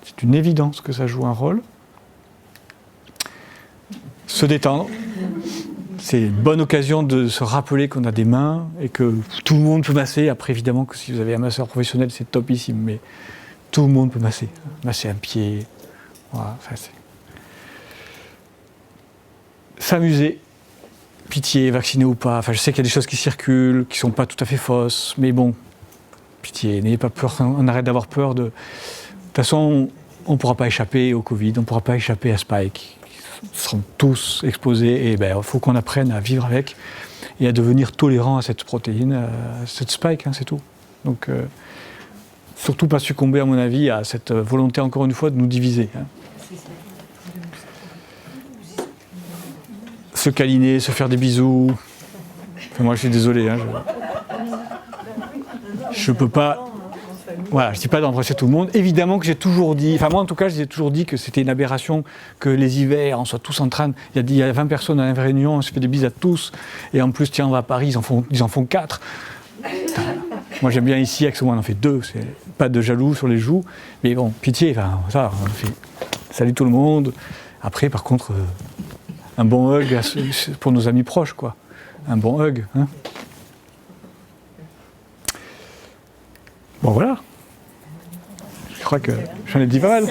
[SPEAKER 1] c'est une évidence que ça joue un rôle. Se détendre. C'est une bonne occasion de se rappeler qu'on a des mains et que tout le monde peut masser. Après, évidemment, que si vous avez un masseur professionnel, c'est topissime, mais tout le monde peut masser. Masser un pied. Voilà, s'amuser. Pitié, vacciné ou pas. Enfin, je sais qu'il y a des choses qui circulent, qui ne sont pas tout à fait fausses, mais bon, pitié, n'ayez pas peur, on arrête d'avoir peur de... De toute façon, on ne pourra pas échapper au Covid, on ne pourra pas échapper à Spike. Seront tous exposés et il faut qu'on apprenne à vivre avec et à devenir tolérant à cette protéine, à cette spike, hein, c'est tout. Donc surtout pas succomber à mon avis à cette volonté encore une fois de nous diviser. Hein. Se câliner, se faire des bisous. Enfin, moi je suis désolé, hein, je peux pas. Voilà, je ne dis pas d'embrasser tout le monde. Évidemment que j'ai toujours dit, enfin moi en tout cas, j'ai toujours dit que c'était une aberration que les hivers, on soit tous en train, il y a 20 personnes à la réunion, on se fait des bises à tous, et en plus, tiens, on va à Paris, ils en font 4. Moi j'aime bien ici, avec ce moment on en fait 2, c'est pas de jaloux sur les joues, mais bon, pitié, enfin, ça, on fait salut tout le monde. Après, par contre, un bon hug pour nos amis proches, quoi. Un bon hug, hein. Bon voilà, je crois que j'en ai dit pas mal.